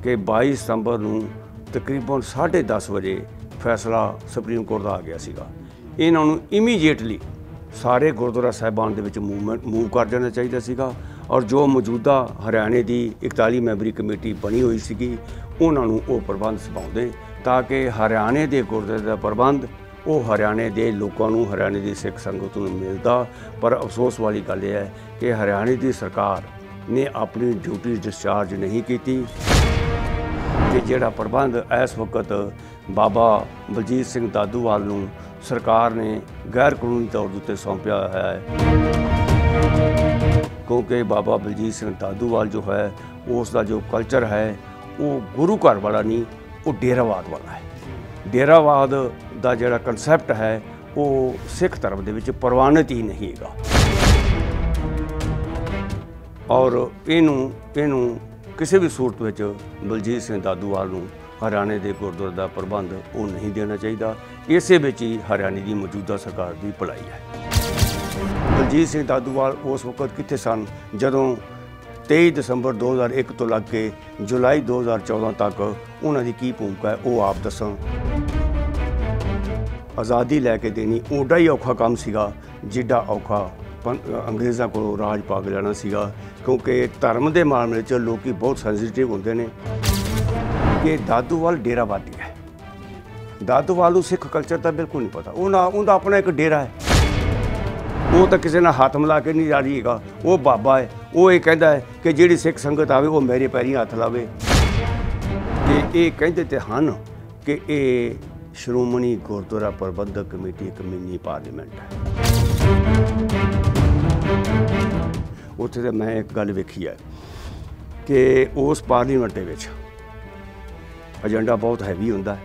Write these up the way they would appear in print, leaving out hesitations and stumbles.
कि 22 सितंबर ਨੂੰ तकरीबन 10:30 ਵਜੇ फैसला सुप्रीम कोर्ट का आ गया ਸੀਗਾ। ਇਹਨਾਂ ਨੂੰ ਇਮੀਡੀਏਟਲੀ ਸਾਰੇ ਗੁਰਦੁਆਰਾ ਸਾਹਿਬਾਨ ਦੇ ਵਿੱਚ मूव कर जाना चाहिए ਸੀਗਾ और जो मौजूदा हरियाणे की 41 मैंबरी कमेटी बनी हुई सी उन्होंने वो प्रबंध संभालते ताकि हरियाणे के गुरद्वारे का प्रबंध वो हरियाणे के लोगों को हरियाणे की सिख संगत को मिलता। पर अफसोस वाली गल यह है कि हरियाणे की सरकार ने अपनी ड्यूटी डिस्चार्ज नहीं की कि जिहड़ा प्रबंध इस वक्त बाबा बलजीत सिंह दादूवाल नूं सरकार ने गैर कानूनी तौर पर सौंपया है, क्योंकि बाबा बलजीत सिंह दादूवाल जो है उसका जो कल्चर है वो गुरु घर वाला नहीं, वो डेरावाद वाला है। डेरावाद का जिहड़ा कंसैप्ट है वो सिख धर्म दे विच प्रवानित ही नहीं है और इनू किसी भी सूरत विच बलजीत सिंह दादूवाल नूं हरियाणे के गुरद्वारे का प्रबंध वो नहीं देना चाहिए। इसे विच ही हरियाणे की मौजूदा सरकार की भलाई है। बलजीत सिंह दादूवाल उस वक्त कित्थे सन जदों 23 दिसंबर 2001 तो लग के जुलाई 2014 तक उन्हां दी की भूमिका है वो आप दसन। आज़ादी लैके देनी ओडा ही औखा काम सीगा जिड्डा औखा अंग्रेज़ों को राज पा के लेना सीगा, क्योंकि धर्म के मामले च लोग बहुत सेंसिटिव होंदे ने कि दादूवाल डेरावादी है। दादूवाल सिख कल्चर का बिल्कुल नहीं पता, उनका अपना एक डेरा है, वो तो किसी ने हाथ मिला के नहीं जा रही है। वो बाबा है, वो ये कहता है कि जिहड़ी सिख संगत आवे वो मेरे पैरी हाथ लावे। कि ये कहते तो हैं कि ये श्रोमणी गुरद्वारा प्रबंधक कमेटी एक मिनी पार्लीमेंट है। उत्थे तो मैं एक गल वेखी है कि उस पार्लीमेंट दे विच एजेंडा बहुत हैवी होंदा है,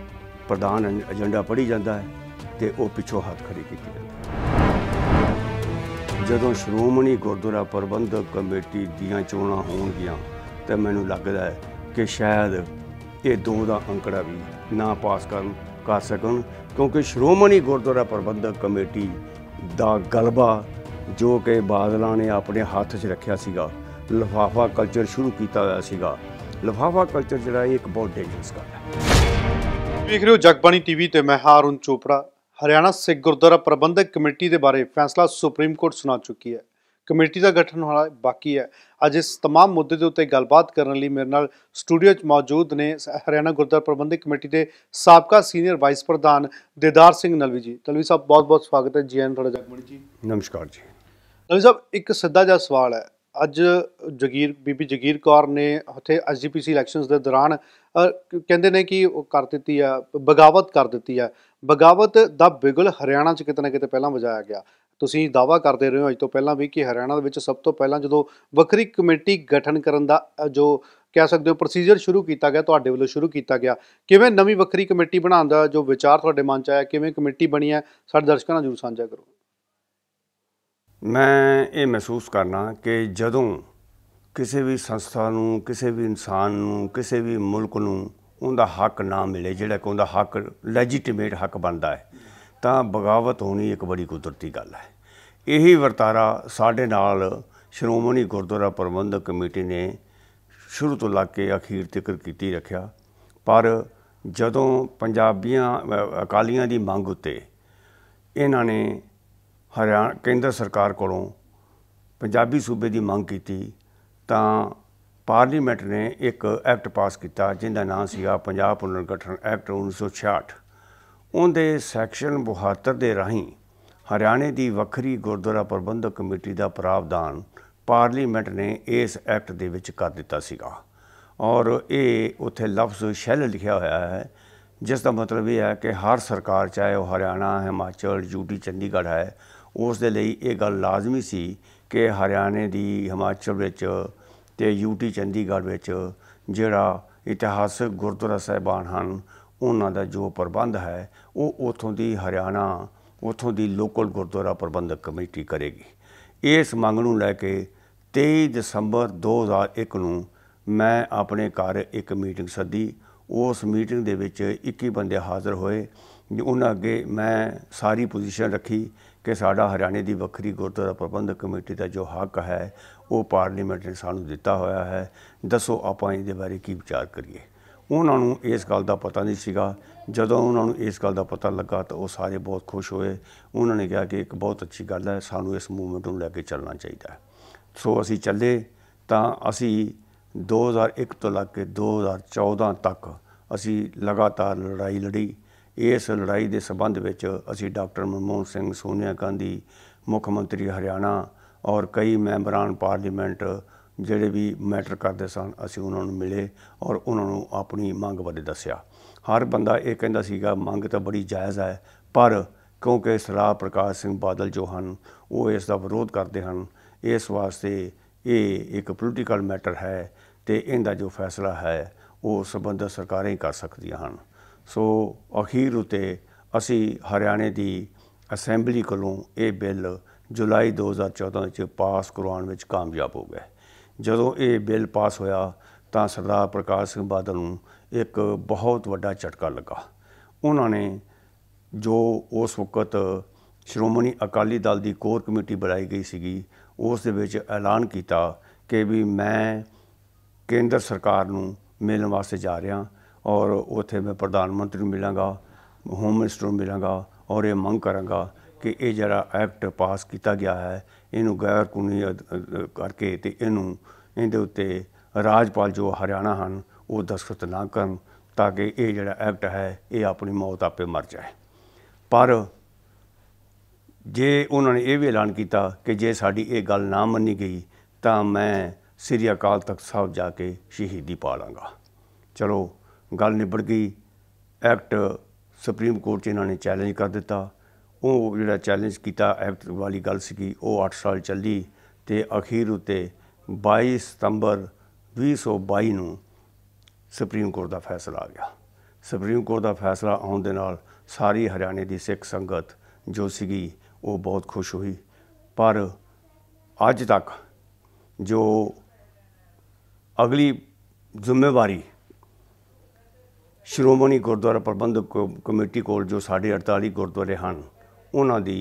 प्रधान एजेंडा पढ़ी जाता है तो वो पिछों हाथ खड़ी की जाती है। जदों श्रोमणी गुरद्वारा प्रबंधक कमेटी दीयां चोणां होणगियां तो मैनूं लगदा है कि शायद ये 2 का अंकड़ा भी ना पास कर सकन, क्योंकि श्रोमणी गुरद्वारा प्रबंधक कमेटी का गलबा जो कि बादलों ने अपने हाथ च रखा सीगा, लिफाफा कल्चर शुरू किया होया सीगा। लिफाफा कल्चर जिहड़ा एक बहुत डेंजरस गल है। देख रहे हो जगबाणी टीवी ते मैं हां अरुण चोपड़ा। हरियाणा सिख गुरद्वारा प्रबंधक कमेटी के बारे फैसला सुप्रीम कोर्ट सुना चुकी है। कमेटी का गठन होना बाकी है। अज इस तमाम मुद्दे के उत्ते गलबात करने लिए मेरे नाल स्टूडियो मौजूद ने हरियाणा गुरद्वारा प्रबंधक कमेटी के साबका सीनियर वाइस प्रधान दीदार सिंह नलवी जी। नलवी साहब बहुत बहुत स्वागत है जी। थोड़ा जगबाणी जी नमस्कार जी। नलवी साहब एक सीधा जिहा सवाल है, अज बीबी जगीर कौर ने उत्थे SGPC इलैक्शनस के दौरान कहते हैं कि कर दी है, बगावत कर दी है। बगावत का बिगुल हरियाणा च किते ना किते पहलां वजाया गया। तुसीं दावा करते रहे हो अज तो पहलां भी कि हरियाणा दे विच सब तो पहलां जदों वक्री कमेटी गठन करन दा जो कह सकते हो प्रोसीजर शुरू किया गया, तुहाडे वल्लों शुरू किया गया, किवें नवीं वक्री कमेटी बनाउण दा जो विचार तुहाडे मन च आया, किवें कमेटी बनी है, साडे दर्शकां नाल जरूर साझा करो। मैं ये महसूस करना कि जदों किसी भी संस्था नूं, किसी भी इंसान नूं, किसी भी मुल्क नूं उनका हक ना मिले, जिहड़ा कि उनका हक लैजिटिमेट हक बनता है, तो बगावत होनी एक बड़ी कुदरती गल है। यही वर्तारा साडे नाल श्रोमणी गुरद्वारा प्रबंधक कमेटी ने शुरू तो लग के अखीर तक कीती रखिया। पर जदों पंजाबियां अकालियां दी मंग उत्ते इन्हां ने हरियाणा केंद्र सरकार कोलों पंजाबी सूबे की मंग की तो पार्लीमेंट ने एक एक्ट पास किया जिसका नाम सीगा पंजाब पुनर्गठन एक्ट 1966। उनके सैक्शन 72 के राही हरियाणे की वक्री गुरद्वारा प्रबंधक कमेटी का प्रावधान पार्लीमेंट ने इस एक्ट दे विच कर दिता सीगा और ये उत्थे लफ्ज़ शैल लिखा होया है, जिसका मतलब ये है कि हर सरकार चाहे वह हरियाणा, हिमाचल, यूटी, चंडीगढ़ है, उस दे लई ये गल लाजमी सी कि हरियाणे दी, हिमाचल विच ते यूटी, चंडीगढ़ विच जिहड़ा इतिहासक गुरद्वारा साहिबान हैं उन्हां दा जो प्रबंध है वो उत्थों दी हरियाणा, उत्थों दी लोकल गुरद्वारा प्रबंधक कमेटी करेगी। इस मंग नूं लैके 23 दिसंबर 2001 नूं मैं अपने घर एक मीटिंग सदी। उस मीटिंग दे विच 21 बंदे हाज़र होए। उन्हां अगे मैं सारी पोजीशन रखी कि साडा हरियाणे की वक्री गुरुद्वारा प्रबंधक कमेटी का जो हक है वो पार्लीमेंट ने सानू दिता होया है, दसो आपां इहदे बारे की विचार करिए। उन्होंने इस गल का पता नहीं सीगा। जदों उन्होंने इस गल का पता लगा तो वो सारे बहुत खुश होए। उन्होंने कहा कि एक बहुत अच्छी गल है, सानू इस मूवमेंट को लैके चलना चाहिए। सो असी चले तो असी 2001 तो लग के 2014 तक असी लगातार लड़ाई लड़ी। इस लड़ाई के संबंध में असी डॉक्टर मनमोहन सिंह, सोनिया गांधी, मुख्यमंत्री हरियाणा और कई मैंबरान पार्लीमेंट ਜਿਹੜੇ भी मैटर करते सन, असी उन्होंने मिले और उन्होंने अपनी मंग बारे दसिया। हर बंदा ये कहता सीगा मंग तो बड़ी जायज़ है, पर क्योंकि सरदार प्रकाश सिंह बादल जो हैं वो इसका विरोध करते हैं, इस वास्ते ये एक पोलिटिकल मैटर है तो इनका जो फैसला है वो संबंधित सरकारें ही कर सकदियां हैं। सो अखीर उत्ते असी हरियाणे की असैंबली कोलों ये बिल जुलाई 2014 पास करवाने में कामयाब हो गए। जदों ये बिल पास होया तो सरदार प्रकाश सिंह बादल नूं एक बहुत वड्डा झटका लगा। उन्होंने जो उस वक्त श्रोमणी अकाली दल की कोर कमेटी बनाई गई सी, उस दे विच ऐलान किया कि भी मैं केंद्र सरकार नूं मिलण वास्ते जा रहा और उत्थे मैं प्रधानमंत्री नूं मिलांगा, होम मिनिस्टर नूं मिलांगा और ये मंग करांगा कि ये जरा एक्ट पास किया गया है इनू गैर कानूनी करके ते इनू इहदे उत्ते राजपाल जो हरियाणा हैं वो दस्तखत ना करन, ताकि ये जड़ा एक्ट है ये अपनी मौत आपे मर जाए। पर जे उन्होंने ये भी ऐलान किया कि जे साडी ये गल ना मनी गई तो मैं श्री अकाल तख्त साहब जाके शहीदी पा लाँगा। चलो गल निबड़ गई। एक्ट सुप्रीम कोर्ट इन्होंने चैलेंज कर दिता। वो जो चैलेंज किया एक्ट वाली गल सी वो 8 साल चली तो अखीर उत्ते 22 सितंबर 2022 नूं सुप्रीम कोर्ट का फैसला आ गया। सुप्रीम कोर्ट का फैसला आने दे नाल सारी हरियाणे की सिख संगत जो सी वो बहुत खुश हुई। पर अज तक जो अगली जिम्मेवारी श्रोमणी गुरुद्वारा प्रबंधक कमेटी कोल जो 48 गुरुद्वारे हैं उन्हां दी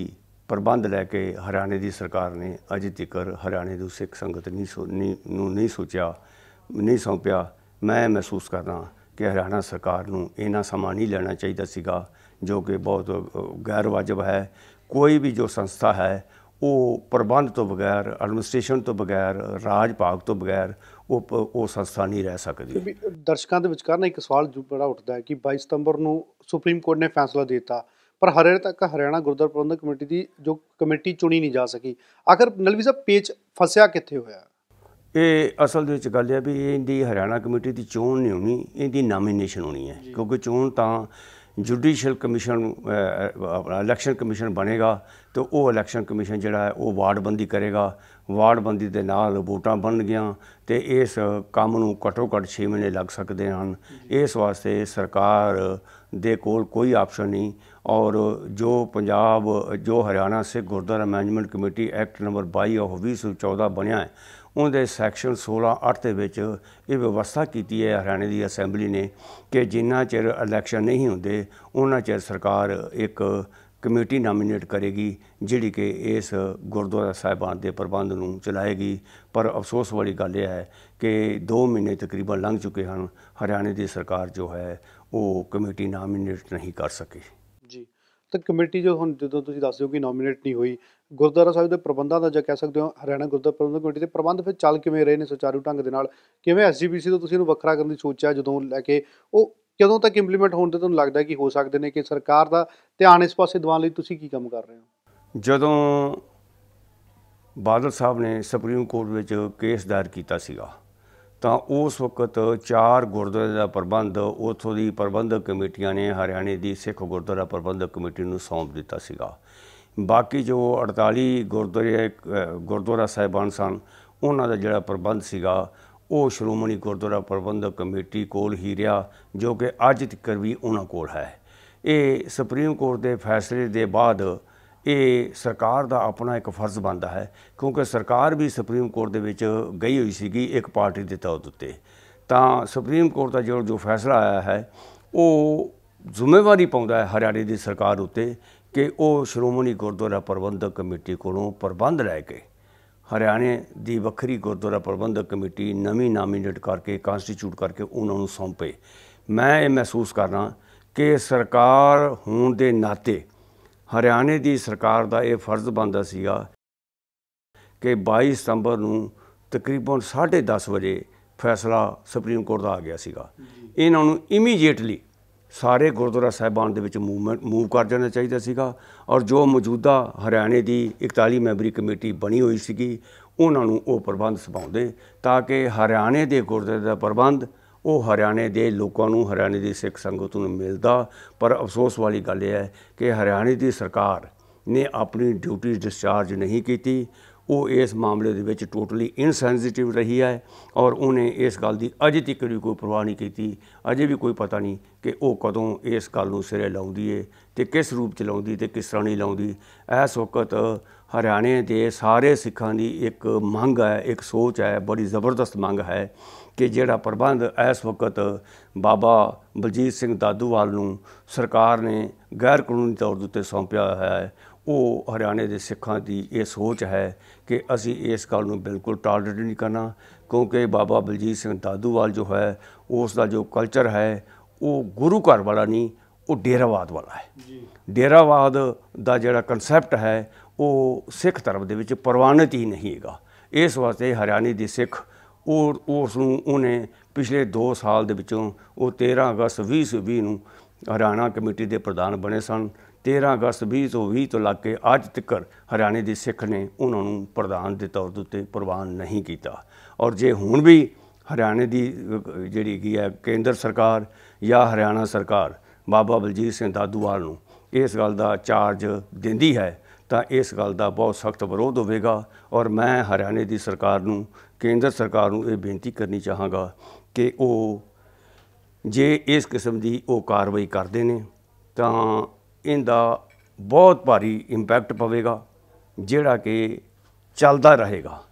प्रबंध लैके हरियाणे की सरकार ने अजे तक हरियाणे की सिख संगत नहीं सोचा, नहीं सौंपिया। मैं महसूस करना कि हरियाणा सरकार नूं इन्ना समा नहीं लेना चाहिए सीगा, जो कि बहुत गैर वाजिब है। कोई भी जो संस्था है वो प्रबंध तो बगैर, एडमिनिस्ट्रेशन तो बगैर, राज भाग तो बगैर वो संस्था नहीं रह सकती। दर्शकों के विचकार ना एक सवाल जो बड़ा उठता है कि 22 सितंबर को सुप्रीम कोर्ट ने फैसला दिता पर हरे तक हरियाणा गुरुद्वारा प्रबंधक कमेटी की जो कमेटी चुनी नहीं जा सकी। आखिर नलवी साहब पेच फसिया कित्थे होया? ये असल दे विच गल है भी इहदी हरियाणा कमेटी की चोण नहीं होनी, इहदी नामीनेशन होनी है। क्योंकि चोण तो जुडिशल कमीशन इलैक्शन कमीशन बनेगा तो वो इलैक्शन कमीशन जिहड़ा है वो वार्डबंदी करेगा। वार्डबंदी के नाल वोटां बन गया तो इस काम नूं घट्टो घट्ट 6 महीने लग सकते हैं। इस वास्ते सरकार दे कोल कोई ऑप्शन नहीं। और जो पंजाब जो Haryana Sikh gurdwara management committee act number 22 of 2014 बनया है उनके सैक्शन 16(8) के विच ये व्यवस्था की है हरियाणे की असैंबली ने कि जिन्ना चिर इलैक्शन नहीं होंदे उन्ना चिर सरकार एक कमेटी नामीनेट करेगी जिहड़ी कि इस गुरुद्वारा साहिबान के प्रबंध नूं चलाएगी। पर अफसोस वाली गल यह है कि 2 महीने तकरीबन लंघ चुके हैं, हरियाणे की सरकार जो है वो कमेटी नामीनेट नहीं कर सकी। जी, तो कमेटी जो हुण जदों तुसीं दस हो कि नॉमीनेट नहीं हुई, गुरुद्वारा साहिब के प्रबंधां दा, ਜਾਂ कह सकते हो हरियाणा गुरुद्वारा प्रबंधक कमेटी के प्रबंध फिर चल किवें रहे ने सुचारू ढंग दे नाल? किवें SGPC तो तुसीं इहनूं वखरा करन दी सोचा जदों लैके वो कदों तक इंप्लीमेंट होण ते तुहानूं लगदा कि हो सकदे ने कि सरकार दा ध्यान इस पासे दिवाउण लई तुसीं की काम कर रहे हो? जदों बादल साहब ने सुप्रीम कोर्ट विच केस दायर कीता सीगा तो उस वक्त 4 गुरुद्वारे का प्रबंध उतों की प्रबंधक कमेटियां ने हरियाणे की सिख गुरुद्वारा प्रबंधक कमेटी नूं सौंप दिता सीगा। बाकी जो 48 गुरुद्वारा साहिबान सन उन्हां दा जिहड़ा प्रबंध सीगा वो श्रोमणी गुरुद्वारा प्रबंधक कमेटी कोल ही रहा, जो कि अज तक भी उन्हां कोल है। ये सुप्रीम कोर्ट के फैसले के बाद ये सरकार का अपना एक फर्ज बनता है, क्योंकि सरकार भी सुप्रीम कोर्ट दे विच गई हुई सी एक पार्टी के तौर उत्ते। तो सुप्रीम कोर्ट का जो फैसला आया है वो जिम्मेवारी पाउंदा है हरियाणे की सरकार उत्ते कि ਉਹ ਸ਼੍ਰੋਮਣੀ ਗੁਰਦੁਆਰਾ ਪ੍ਰਬੰਧਕ ਕਮੇਟੀ ਕੋਲੋਂ ਪ੍ਰਬੰਧ ਲੈ ਕੇ ਹਰਿਆਣੇ ਦੀ ਵੱਖਰੀ ਗੁਰਦੁਆਰਾ ਪ੍ਰਬੰਧਕ ਕਮੇਟੀ ਨਵੀਂ ਨਾਮੀਨੇਟ ਕਰਕੇ ਕਨਸਟੀਟਿਊਟ ਕਰਕੇ ਉਹਨਾਂ ਨੂੰ ਸੌਂਪੇ। ਮੈਂ ਇਹ ਮਹਿਸੂਸ ਕਰਨਾ ਕਿ ਸਰਕਾਰ ਹੋਣ ਦੇ ਨਾਤੇ ਹਰਿਆਣੇ ਦੀ ਸਰਕਾਰ ਦਾ ਇਹ ਫਰਜ਼ ਬਣਦਾ ਸੀਗਾ ਕਿ 22 ਸਤੰਬਰ ਨੂੰ ਤਕਰੀਬਨ 10:30 ਵਜੇ ਫੈਸਲਾ ਸੁਪਰੀਮ ਕੋਰਟ ਦਾ ਆ ਗਿਆ ਸੀਗਾ। ਇਹਨਾਂ ਨੂੰ ਇਮੀਡੀਏਟਲੀ ਸਾਰੇ ਗੁਰਦੁਆਰਾ ਸਾਹਿਬਾਨ ਦੇ ਵਿੱਚ ਮੂਵ ਕਰ ਜਾਣਾ ਚਾਹੀਦਾ ਸੀਗਾ ਔਰ ਜੋ ਮੌਜੂਦਾ ਹਰਿਆਣੇ ਦੀ 41 ਮੈਂਬਰੀ ਕਮੇਟੀ ਬਣੀ ਹੋਈ ਸੀਗੀ ਉਹਨਾਂ ਨੂੰ ਉਹ ਪ੍ਰਬੰਧ ਸੰਭਾਉਂਦੇ ਤਾਂ ਕਿ ਹਰਿਆਣੇ ਦੇ ਗੁਰਦੁਆਰੇ ਦਾ ਪ੍ਰਬੰਧ ਉਹ ਹਰਿਆਣੇ ਦੇ ਲੋਕਾਂ ਨੂੰ, ਹਰਿਆਣੇ ਦੀ ਸਿੱਖ ਸੰਗਤ ਨੂੰ ਮਿਲਦਾ। ਪਰ ਅਫਸੋਸ ਵਾਲੀ ਗੱਲ ਇਹ ਹੈ ਕਿ ਹਰਿਆਣੇ ਦੀ ਸਰਕਾਰ ਨੇ ਆਪਣੀ ਡਿਊਟੀ ਡਿਸਚਾਰਜ ਨਹੀਂ ਕੀਤੀ। ਉਹ ਇਸ ਮਾਮਲੇ ਦੇ ਵਿੱਚ ਟੋਟਲੀ ਇਨਸੈਂਸਿਟਿਵ ਰਹੀ ਹੈ ਔਰ ਉਹਨੇ ਇਸ ਗੱਲ ਦੀ ਅਜੇ ਤੱਕ ਵੀ ਕੋਈ ਪਰਵਾਹ ਨਹੀਂ ਕੀਤੀ। ਅਜੇ ਵੀ ਕੋਈ ਪਤਾ ਨਹੀਂ ਕਿ ਉਹ ਕਦੋਂ ਇਸ ਗੱਲ ਨੂੰ ਸਿਰੇ ਲਾਉਂਦੀ ਹੈ ਅਤੇ ਕਿਸ ਰੂਪ 'ਚ ਲਾਉਂਦੀ ਅਤੇ ਕਿਸ ਤਰ੍ਹਾਂ ਨਹੀਂ ਲਾਉਂਦੀ। ਇਸ ਵਕਤ ਹਰਿਆਣੇ ਦੇ ਸਾਰੇ ਸਿੱਖਾਂ ਦੀ ਇੱਕ ਮੰਗ ਹੈ, ਇੱਕ ਸੋਚ ਹੈ, ਬੜੀ ਜ਼ਬਰਦਸਤ ਮੰਗ ਹੈ ਕਿ ਜਿਹੜਾ ਪ੍ਰਬੰਧ ਇਸ ਵਕਤ ਬਾਬਾ ਬਲਜੀਤ ਸਿੰਘ ਦਾਦੂਵਾਲ ਨੂੰ ਸਰਕਾਰ ਨੇ ਗੈਰ ਕਾਨੂੰਨੀ ਤੌਰ ਦੇ ਉੱਤੇ ਸੌਂਪਿਆ ਹੋਇਆ ਹੈ, ਉਹ ਹਰਿਆਣੇ ਦੇ ਸਿੱਖਾਂ ਦੀ ਇਹ ਸੋਚ ਹੈ ਕਿ ਅਸੀਂ ਇਸ ਗੱਲ ਨੂੰ ਬਿਲਕੁਲ ਟਾਲਰੇਟ ਨਹੀਂ ਕਰਨਾ ਕਿਉਂਕਿ ਬਾਬਾ ਬਲਜੀਤ ਸਿੰਘ ਦਾਦੂਵਾਲ ਜੋ ਹੈ ਉਸ ਦਾ ਜੋ ਕਲਚਰ ਹੈ ਉਹ ਗੁਰੂ ਘਰ ਵਾਲਾ ਨਹੀਂ, ਉਹ ਡੇਰਾਵਾਦ ਵਾਲਾ ਹੈ। ਡੇਰਾਵਾਦ ਦਾ ਜਿਹੜਾ ਕਨਸੈਪਟ ਹੈ ਉਹ ਸਿੱਖ ਧਰਮ ਦੇ ਵਿੱਚ ਪ੍ਰਵਾਨਿਤ ਹੀ ਨਹੀਂ ਹੈਗਾ। ਇਸ ਵਾਸਤੇ ਹਰਿਆਣੇ ਦੇ ਸਿੱਖ ਉਸ ਨੂੰ ਉਹਨੇ ਪਿਛਲੇ 2 ਸਾਲ ਦੇ ਵਿੱਚੋਂ ਉਹ 13 ਅਗਸਤ 2020 ਨੂੰ ਹਰਿਆਣਾ ਕਮੇਟੀ ਦੇ ਪ੍ਰਧਾਨ ਬਣੇ ਸਨ। 13 ਅਗਸਤ 2020 ਤੋਂ ਲੱਗ ਕੇ ਅੱਜ ਤੱਕ ਹਰਿਆਣੇ ਦੇ ਸਿੱਖ ਨੇ ਉਹਨਾਂ ਨੂੰ ਪ੍ਰਧਾਨ ਦੇ ਤੌਰ ਦੇ ਉੱਤੇ ਪ੍ਰਵਾਨ ਨਹੀਂ ਕੀਤਾ ਔਰ ਜੇ ਹੁਣ ਵੀ ਹਰਿਆਣੇ ਦੀ ਜਿਹੜੀ ਹੈਗੀ ਹੈ ਕੇਂਦਰ ਸਰਕਾਰ ਜਾਂ ਹਰਿਆਣਾ ਸਰਕਾਰ ਬਾਬਾ ਬਲਜੀਤ ਸਿੰਘ ਦਾਦੂਵਾਲ ਨੂੰ ਇਸ ਗੱਲ ਦਾ ਚਾਰਜ ਦਿੰਦੀ ਹੈ ਤਾਂ ਇਸ ਗੱਲ ਦਾ ਬਹੁਤ ਸਖਤ ਵਿਰੋਧ ਹੋਵੇਗਾ ਔਰ ਮੈਂ ਹਰਿਆਣੇ ਦੀ ਸਰਕਾਰ ਨੂੰ, ਕੇਂਦਰ ਸਰਕਾਰ ਨੂੰ ਇਹ ਬੇਨਤੀ ਕਰਨੀ ਚਾਹਾਂਗਾ ਕਿ ਉਹ ਜੇ ਇਸ ਕਿਸਮ ਦੀ ਉਹ ਕਾਰਵਾਈ ਕਰਦੇ ਨੇ ਤਾਂ ਇਹਦਾ ਬਹੁਤ ਭਾਰੀ ਇੰਪੈਕਟ ਪਵੇਗਾ ਜਿਹੜਾ ਕਿ ਚੱਲਦਾ ਰਹੇਗਾ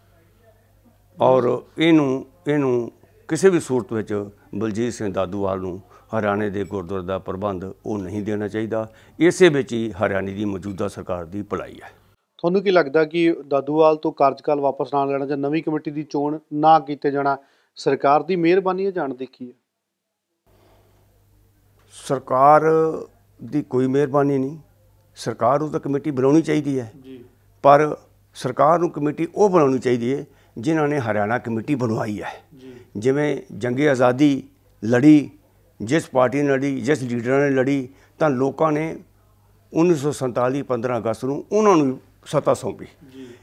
ਔਰ ਇਹਨੂੰ ਕਿਸੇ ਵੀ ਸੂਰਤ ਵਿੱਚ ਬਲਜੀਤ ਸਿੰਘ ਦਾਦੂਵਾਲ ਨੂੰ ਹਰਿਆਣੇ ਦੇ ਗੁਰਦੁਆਰੇ ਦਾ ਪ੍ਰਬੰਧ ਉਹ ਨਹੀਂ ਦੇਣਾ ਚਾਹੀਦਾ। ਇਸੇ ਵਿੱਚ ਹੀ ਹਰਿਆਣੇ ਦੀ ਮੌਜੂਦਾ ਸਰਕਾਰ ਦੀ ਭਲਾਈ ਹੈ। ਤੁਹਾਨੂੰ ਕੀ ਲੱਗਦਾ ਕਿ ਦਾਦੂਵਾਲ ਤੋਂ ਕਾਰਜਕਾਲ ਵਾਪਸ ਨਾ ਲੈਣਾ ਜਾਂ ਨਵੀਂ ਕਮੇਟੀ ਦੀ ਚੋਣ ਨਾ ਕੀਤੇ ਜਾਣਾ ਸਰਕਾਰ ਦੀ ਮਿਹਰਬਾਨੀ ਹੈ ਜਾਣ ਦੇਖੀ ਹੈ? ਸਰਕਾਰ ਦੀ ਕੋਈ ਮਿਹਰਬਾਨੀ ਨਹੀਂ, ਸਰਕਾਰ ਨੂੰ ਤਾਂ ਕਮੇਟੀ ਬਣਾਉਣੀ ਚਾਹੀਦੀ ਹੈ ਪਰ ਸਰਕਾਰ ਨੂੰ ਕਮੇਟੀ ਉਹ ਬਣਾਉਣੀ ਚਾਹੀਦੀ ਹੈ ਜਿਨ੍ਹਾਂ ਨੇ ਹਰਿਆਣਾ ਕਮੇਟੀ ਬਣਵਾਈ ਹੈ। ਜਿਵੇਂ ਜੰਗੇ ਆਜ਼ਾਦੀ ਲੜੀ, ਜਿਸ ਪਾਰਟੀ ਨੇ ਲੜੀ, ਜਿਸ ਲੀਡਰਾਂ ਨੇ ਲੜੀ ਤਾਂ ਲੋਕਾਂ ਨੇ 1947 15 ਅਗਸਤ ਨੂੰ ਉਹਨਾਂ ਨੂੰ ਸੱਤਾ ਸੌਂਪੀ।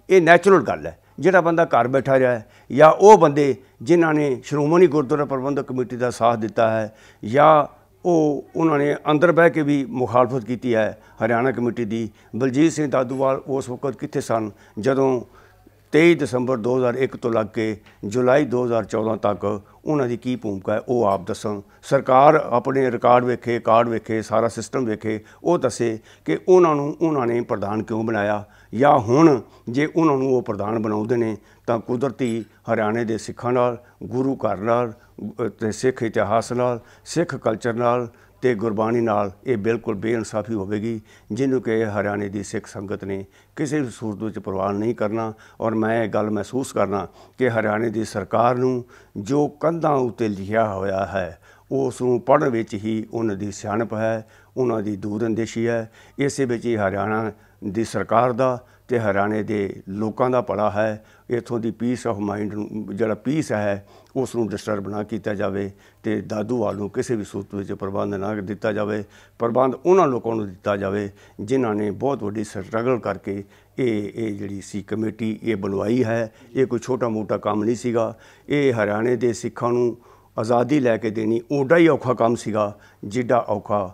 ਇਹ ਨੈਚੁਰਲ ਗੱਲ ਹੈ। ਜਿਹੜਾ ਬੰਦਾ ਘਰ ਬੈਠਾ ਰਿਹਾ ਜਾਂ ਉਹ ਬੰਦੇ ਜਿਨ੍ਹਾਂ ਨੇ ਸ਼੍ਰੋਮਣੀ ਗੁਰਦੁਆਰਾ ਪ੍ਰਬੰਧਕ ਕਮੇਟੀ ਦਾ ਸਾਥ ਦਿੱਤਾ ਹੈ ਜਾਂ ਉਹਨਾਂ ਨੇ ਅੰਦਰ ਬਹਿ ਕੇ ਵੀ ਮੁਖਾਲਫਤ ਕੀਤੀ ਹੈ ਹਰਿਆਣਾ ਕਮੇਟੀ ਦੀ। ਬਲਜੀਤ ਸਿੰਘ ਦਾਦੂਵਾਲ ਉਸ ਵਕਤ ਕਿੱਥੇ ਸਨ ਜਦੋਂ 23 ਦਸੰਬਰ 2001 ਤੋਂ ਲੱਗ ਕੇ ਜੁਲਾਈ 2014 ਤੱਕ ਉਹਨਾਂ ਦੀ ਕੀ ਭੂਮਿਕਾ ਹੈ ਉਹ ਆਪ ਦੱਸਣ। ਸਰਕਾਰ ਆਪਣੇ ਰਿਕਾਰਡ ਵੇਖੇ, ਕਾਰਡ ਵੇਖੇ, ਸਾਰਾ ਸਿਸਟਮ ਵੇਖੇ, ਉਹ ਦੱਸੇ ਕਿ ਉਹਨਾਂ ਨੇ ਪ੍ਰਧਾਨ ਕਿਉਂ ਬਣਾਇਆ ਜਾਂ ਹੁਣ ਜੇ ਉਹਨਾਂ ਨੂੰ ਉਹ ਪ੍ਰਧਾਨ ਬਣਾਉਂਦੇ ਨੇ ਤਾਂ ਕੁਦਰਤੀ ਹਰਿਆਣੇ ਦੇ ਸਿੱਖਾਂ ਨਾਲ, ਗੁਰੂ ਘਰ ਨਾਲ ਅਤੇ ਸਿੱਖ ਇਤਿਹਾਸ ਨਾਲ, ਸਿੱਖ ਕਲਚਰ ਨਾਲ ਅਤੇ ਗੁਰਬਾਣੀ ਨਾਲ ਇਹ ਬਿਲਕੁਲ ਬੇਇਨਸਾਫੀ ਹੋਵੇਗੀ ਜਿਹਨੂੰ ਕਿ ਹਰਿਆਣੇ ਦੀ ਸਿੱਖ ਸੰਗਤ ਨੇ ਕਿਸੇ ਵੀ ਸੂਰਤ ਵਿੱਚ ਪ੍ਰਵਾਨ ਨਹੀਂ ਕਰਨਾ। ਔਰ ਮੈਂ ਇਹ ਗੱਲ ਮਹਿਸੂਸ ਕਰਨਾ ਕਿ ਹਰਿਆਣੇ ਦੀ ਸਰਕਾਰ ਨੂੰ ਜੋ ਕੰਧਾਂ ਉੱਤੇ ਲਿਖਿਆ ਹੋਇਆ ਹੈ ਉਸ ਨੂੰ ਪੜ੍ਹਨ ਵਿੱਚ ਹੀ ਉਹਨਾਂ ਦੀ ਸਿਆਣਪ ਹੈ, ਉਹਨਾਂ ਦੀ ਦੂਰਅੰਦੇਸ਼ੀ ਹੈ। ਇਸੇ ਵਿੱਚ ਹੀ ਹਰਿਆਣਾ ਦੀ ਸਰਕਾਰ ਦਾ ਅਤੇ ਹਰਿਆਣੇ ਦੇ ਲੋਕਾਂ ਦਾ ਭਲਾ ਹੈ। ਇੱਥੋਂ ਦੀ ਪੀਸ ਆਫ ਮਾਈਂਡ ਨੂੰ ਜਿਹੜਾ ਪੀਸ ਹੈ ਉਸ ਨੂੰ ਡਿਸਟਰਬ ਨਾ ਕੀਤਾ ਜਾਵੇ ਅਤੇ ਦਾਦੂਵਾਲ ਨੂੰ ਕਿਸੇ ਵੀ ਸੂਰਤ ਵਿੱਚ ਪ੍ਰਬੰਧ ਨਾ ਦਿੱਤਾ ਜਾਵੇ। ਪ੍ਰਬੰਧ ਉਹਨਾਂ ਲੋਕਾਂ ਨੂੰ ਦਿੱਤਾ ਜਾਵੇ ਜਿਨ੍ਹਾਂ ਨੇ ਬਹੁਤ ਵੱਡੀ ਸਟਰਗਲ ਕਰਕੇ ਇਹ ਜਿਹੜੀ ਸੀ ਕਮੇਟੀ ਇਹ ਬਣਵਾਈ ਹੈ। ਇਹ ਕੋਈ ਛੋਟਾ ਮੋਟਾ ਕੰਮ ਨਹੀਂ ਸੀਗਾ। ਇਹ ਹਰਿਆਣੇ ਦੇ ਸਿੱਖਾਂ ਨੂੰ ਆਜ਼ਾਦੀ ਲੈ ਕੇ ਦੇਣੀ ਓਡਾ ਹੀ ਔਖਾ ਕੰਮ ਸੀਗਾ ਜਿੱਡਾ ਔਖਾ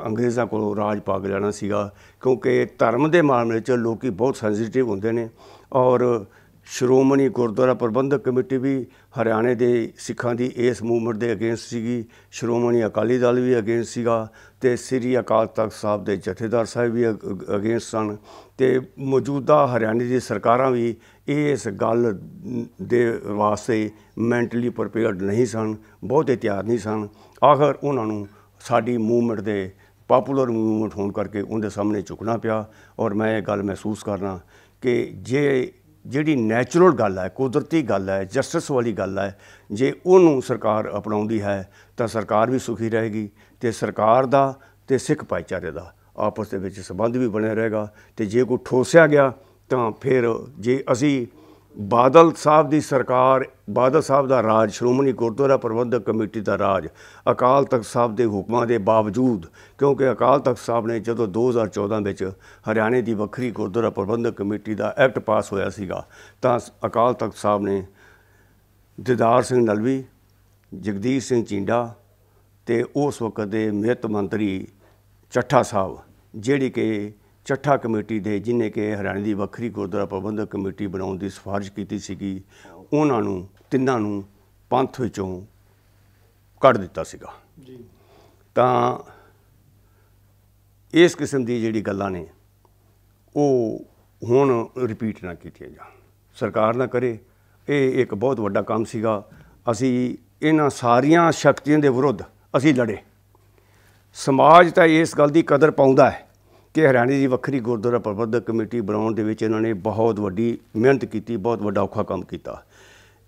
ਅੰਗਰੇਜ਼ਾਂ ਕੋਲੋਂ ਰਾਜ ਪਾ ਕੇ ਲੈਣਾ ਸੀਗਾ ਕਿਉਂਕਿ ਧਰਮ ਦੇ ਮਾਮਲੇ 'ਚ ਲੋਕ ਬਹੁਤ ਸੈਂਸਿਟਿਵ ਹੁੰਦੇ ਨੇ ਔਰ ਸ਼੍ਰੋਮਣੀ ਗੁਰਦੁਆਰਾ ਪ੍ਰਬੰਧਕ ਕਮੇਟੀ ਵੀ ਹਰਿਆਣੇ ਦੇ ਸਿੱਖਾਂ ਦੀ ਇਸ ਮੂਵਮੈਂਟ ਦੇ ਅਗੇਂਸਟ ਸੀਗੀ, ਸ਼੍ਰੋਮਣੀ ਅਕਾਲੀ ਦਲ ਵੀ ਅਗੇਂਸਟ ਸੀਗਾ ਅਤੇ ਸ੍ਰੀ ਅਕਾਲ ਤਖਤ ਸਾਹਿਬ ਦੇ ਜਥੇਦਾਰ ਸਾਹਿਬ ਵੀ ਅਗੇਂਸਟ ਸਨ ਅਤੇ ਮੌਜੂਦਾ ਹਰਿਆਣੇ ਦੀ ਸਰਕਾਰਾਂ ਵੀ ਇਸ ਗੱਲ ਦੇ ਵਾਸਤੇ ਮੈਂਟਲੀ ਪ੍ਰਪੇਅਰਡ ਨਹੀਂ ਸਨ, ਬਹੁਤੇ ਤਿਆਰ ਨਹੀਂ ਸਨ। ਆਖਰ ਉਹਨਾਂ ਨੂੰ ਸਾਡੀ ਮੂਵਮੈਂਟ ਦੇ ਪਾਪੂਲਰ ਮੂਵਮੈਂਟ ਹੋਣ ਕਰਕੇ ਉਹਦੇ ਸਾਹਮਣੇ ਝੁਕਣਾ ਪਿਆ। ਔਰ ਮੈਂ ਇਹ ਗੱਲ ਮਹਿਸੂਸ ਕਰਨਾ ਕਿ ਜੇ ਜਿਹੜੀ ਨੈਚੁਰਲ ਗੱਲ ਹੈ, ਕੁਦਰਤੀ ਗੱਲ ਹੈ, ਜਸਟਿਸ ਵਾਲੀ ਗੱਲ ਹੈ, ਜੇ ਉਹਨੂੰ ਸਰਕਾਰ ਅਪਣਾਉਂਦੀ ਹੈ ਤਾਂ ਸਰਕਾਰ ਵੀ ਸੁਖੀ ਰਹੇਗੀ ਅਤੇ ਸਰਕਾਰ ਦਾ ਅਤੇ ਸਿੱਖ ਭਾਈਚਾਰੇ ਦਾ ਆਪਸ ਦੇ ਵਿੱਚ ਸੰਬੰਧ ਵੀ ਬਣਿਆ ਰਹੇਗਾ। ਅਤੇ ਜੇ ਕੋਈ ਠੋਸਿਆ ਗਿਆ ਤਾਂ ਫਿਰ ਜੇ ਅਸੀਂ ਬਾਦਲ ਸਾਹਿਬ ਦੀ ਸਰਕਾਰ, ਬਾਦਲ ਸਾਹਿਬ ਦਾ ਰਾਜ, ਸ਼੍ਰੋਮਣੀ ਗੁਰਦੁਆਰਾ ਪ੍ਰਬੰਧਕ ਕਮੇਟੀ ਦਾ ਰਾਜ ਅਕਾਲ ਤਖਤ ਸਾਹਿਬ ਦੇ ਹੁਕਮਾਂ ਦੇ ਬਾਵਜੂਦ, ਕਿਉਂਕਿ ਅਕਾਲ ਤਖਤ ਸਾਹਿਬ ਨੇ ਜਦੋਂ 2014 ਵਿੱਚ ਹਰਿਆਣੇ ਦੀ ਵੱਖਰੀ ਗੁਰਦੁਆਰਾ ਪ੍ਰਬੰਧਕ ਕਮੇਟੀ ਦਾ ਐਕਟ ਪਾਸ ਹੋਇਆ ਸੀਗਾ, ਤਾਂ ਅਕਾਲ ਤਖਤ ਸਾਹਿਬ ਨੇ ਦੀਦਾਰ ਸਿੰਘ ਨਲਵੀ, ਜਗਦੀਸ਼ ਸਿੰਘ ਚੀਂਡਾ ਅਤੇ ਉਸ ਵਕਤ ਦੇ ਵਿੱਤ ਮੰਤਰੀ ਚੱਠਾ ਸਾਹਿਬ, ਜਿਹੜੇ ਕਿ ਚੱਠਾ ਕਮੇਟੀ ਦੇ, ਜਿਹਨੇ ਕਿ ਹਰਿਆਣੇ ਦੀ ਵੱਖਰੀ ਗੁਰਦੁਆਰਾ ਪ੍ਰਬੰਧਕ ਕਮੇਟੀ ਬਣਾਉਣ ਦੀ ਸਿਫਾਰਿਸ਼ ਕੀਤੀ ਸੀਗੀ, ਉਹਨਾਂ ਨੂੰ ਤਿੰਨਾਂ ਨੂੰ ਪੰਥ ਵਿੱਚੋਂ ਕੱਢ ਦਿੱਤਾ ਸੀਗਾ ਜੀ। ਤਾਂ ਇਸ ਕਿਸਮ ਦੀ ਜਿਹੜੀ ਗੱਲਾਂ ਨੇ ਉਹ ਹੁਣ ਰਿਪੀਟ ਨਾ ਕੀਤੀਆਂ ਜਾਣ, ਸਰਕਾਰ ਨਾ ਕਰੇ। ਇਹ ਇੱਕ ਬਹੁਤ ਵੱਡਾ ਕੰਮ ਸੀਗਾ। ਅਸੀਂ ਇਹਨਾਂ ਸਾਰੀਆਂ ਸ਼ਕਤੀਆਂ ਦੇ ਵਿਰੁੱਧ ਅਸੀਂ ਲੜੇ। ਸਮਾਜ ਤਾਂ ਇਸ ਗੱਲ ਦੀ ਕਦਰ ਪਾਉਂਦਾ ਹੈ ਕਿ ਹਰਿਆਣੇ ਦੀ ਵੱਖਰੀ ਗੁਰਦੁਆਰਾ ਪ੍ਰਬੰਧਕ ਕਮੇਟੀ ਬਣਾਉਣ ਦੇ ਵਿੱਚ ਇਹਨਾਂ ਨੇ ਬਹੁਤ ਵੱਡੀ ਮਿਹਨਤ ਕੀਤੀ, ਬਹੁਤ ਵੱਡਾ ਔਖਾ ਕੰਮ ਕੀਤਾ।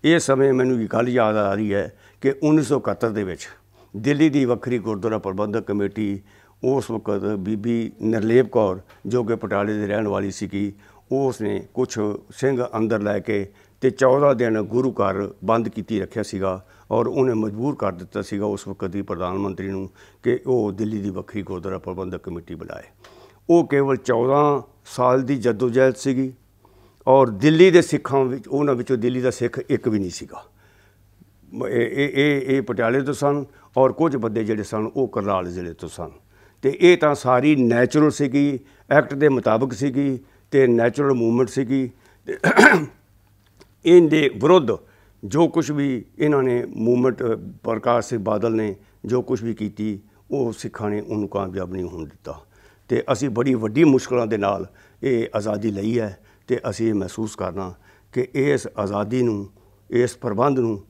ਇਸ ਸਮੇਂ ਮੈਨੂੰ ਇਹ ਗੱਲ ਯਾਦ ਆ ਰਹੀ ਹੈ ਕਿ 1971 ਦੇ ਵਿੱਚ ਦਿੱਲੀ ਦੀ ਵੱਖਰੀ ਗੁਰਦੁਆਰਾ ਪ੍ਰਬੰਧਕ ਕਮੇਟੀ, ਉਸ ਵਕਤ ਬੀਬੀ ਨਿਰਲੇਪ ਕੌਰ ਜੋ ਕਿ ਪਟਿਆਲੇ ਦੀ ਰਹਿਣ ਵਾਲੀ ਸੀਗੀ, ਉਸ ਨੇ ਕੁਛ ਸਿੰਘ ਅੰਦਰ ਲੈ ਕੇ ਅਤੇ 14 ਦਿਨ ਗੁਰੂ ਘਰ ਬੰਦ ਕੀਤੀ ਰੱਖਿਆ ਸੀਗਾ। ਔਰ ਉਹਨੇ ਮਜਬੂਰ ਕਰ ਦਿੱਤਾ ਸੀਗਾ ਉਸ ਵਕਤ ਦੀ ਪ੍ਰਧਾਨ ਮੰਤਰੀ ਨੂੰ ਕਿ ਉਹ ਦਿੱਲੀ ਦੀ ਵੱਖਰੀ ਗੁਰਦੁਆਰਾ ਪ੍ਰਬੰਧਕ ਕਮੇਟੀ ਬਣਾਏ। ਉਹ ਕੇਵਲ 14 ਸਾਲ ਦੀ ਜਦੋਜਹਿਦ ਸੀਗੀ ਔਰ ਦਿੱਲੀ ਦੇ ਸਿੱਖਾਂ ਵਿੱਚ, ਉਹਨਾਂ ਵਿੱਚੋਂ ਦਿੱਲੀ ਦਾ ਸਿੱਖ ਇੱਕ ਵੀ ਨਹੀਂ ਸੀਗਾ। ਇਹ ਪਟਿਆਲੇ ਤੋਂ ਸਨ ਔਰ ਕੁਝ ਬੰਦੇ ਜਿਹੜੇ ਸਨ ਉਹ ਕਰਨਾਲ ਜ਼ਿਲ੍ਹੇ ਤੋਂ ਸਨ। ਅਤੇ ਇਹ ਤਾਂ ਸਾਰੀ ਨੈਚੁਰਲ ਸੀਗੀ, ਐਕਟ ਦੇ ਮੁਤਾਬਕ ਸੀਗੀ ਅਤੇ ਨੈਚੁਰਲ ਮੂਵਮੈਂਟ ਸੀਗੀ। ਇਹਦੇ ਵਿਰੁੱਧ ਜੋ ਕੁਛ ਵੀ ਇਹਨਾਂ ਨੇ ਮੂਵਮੈਂਟ, ਪ੍ਰਕਾਸ਼ ਸਿੰਘ ਬਾਦਲ ਨੇ ਜੋ ਕੁਛ ਵੀ ਕੀਤੀ, ਉਹ ਸਿੱਖਾਂ ਨੇ ਉਹਨੂੰ ਕਾਮਯਾਬ ਨਹੀਂ ਹੋਣ ਦਿੱਤਾ। ਅਤੇ ਅਸੀਂ ਬੜੀ ਵੱਡੀ ਮੁਸ਼ਕਲਾਂ ਦੇ ਨਾਲ ਇਹ ਆਜ਼ਾਦੀ ਲਈ ਹੈ ਅਤੇ ਅਸੀਂ ਇਹ ਮਹਿਸੂਸ ਕਰਨਾ ਕਿ ਇਸ ਆਜ਼ਾਦੀ ਨੂੰ, ਇਸ ਪ੍ਰਬੰਧ ਨੂੰ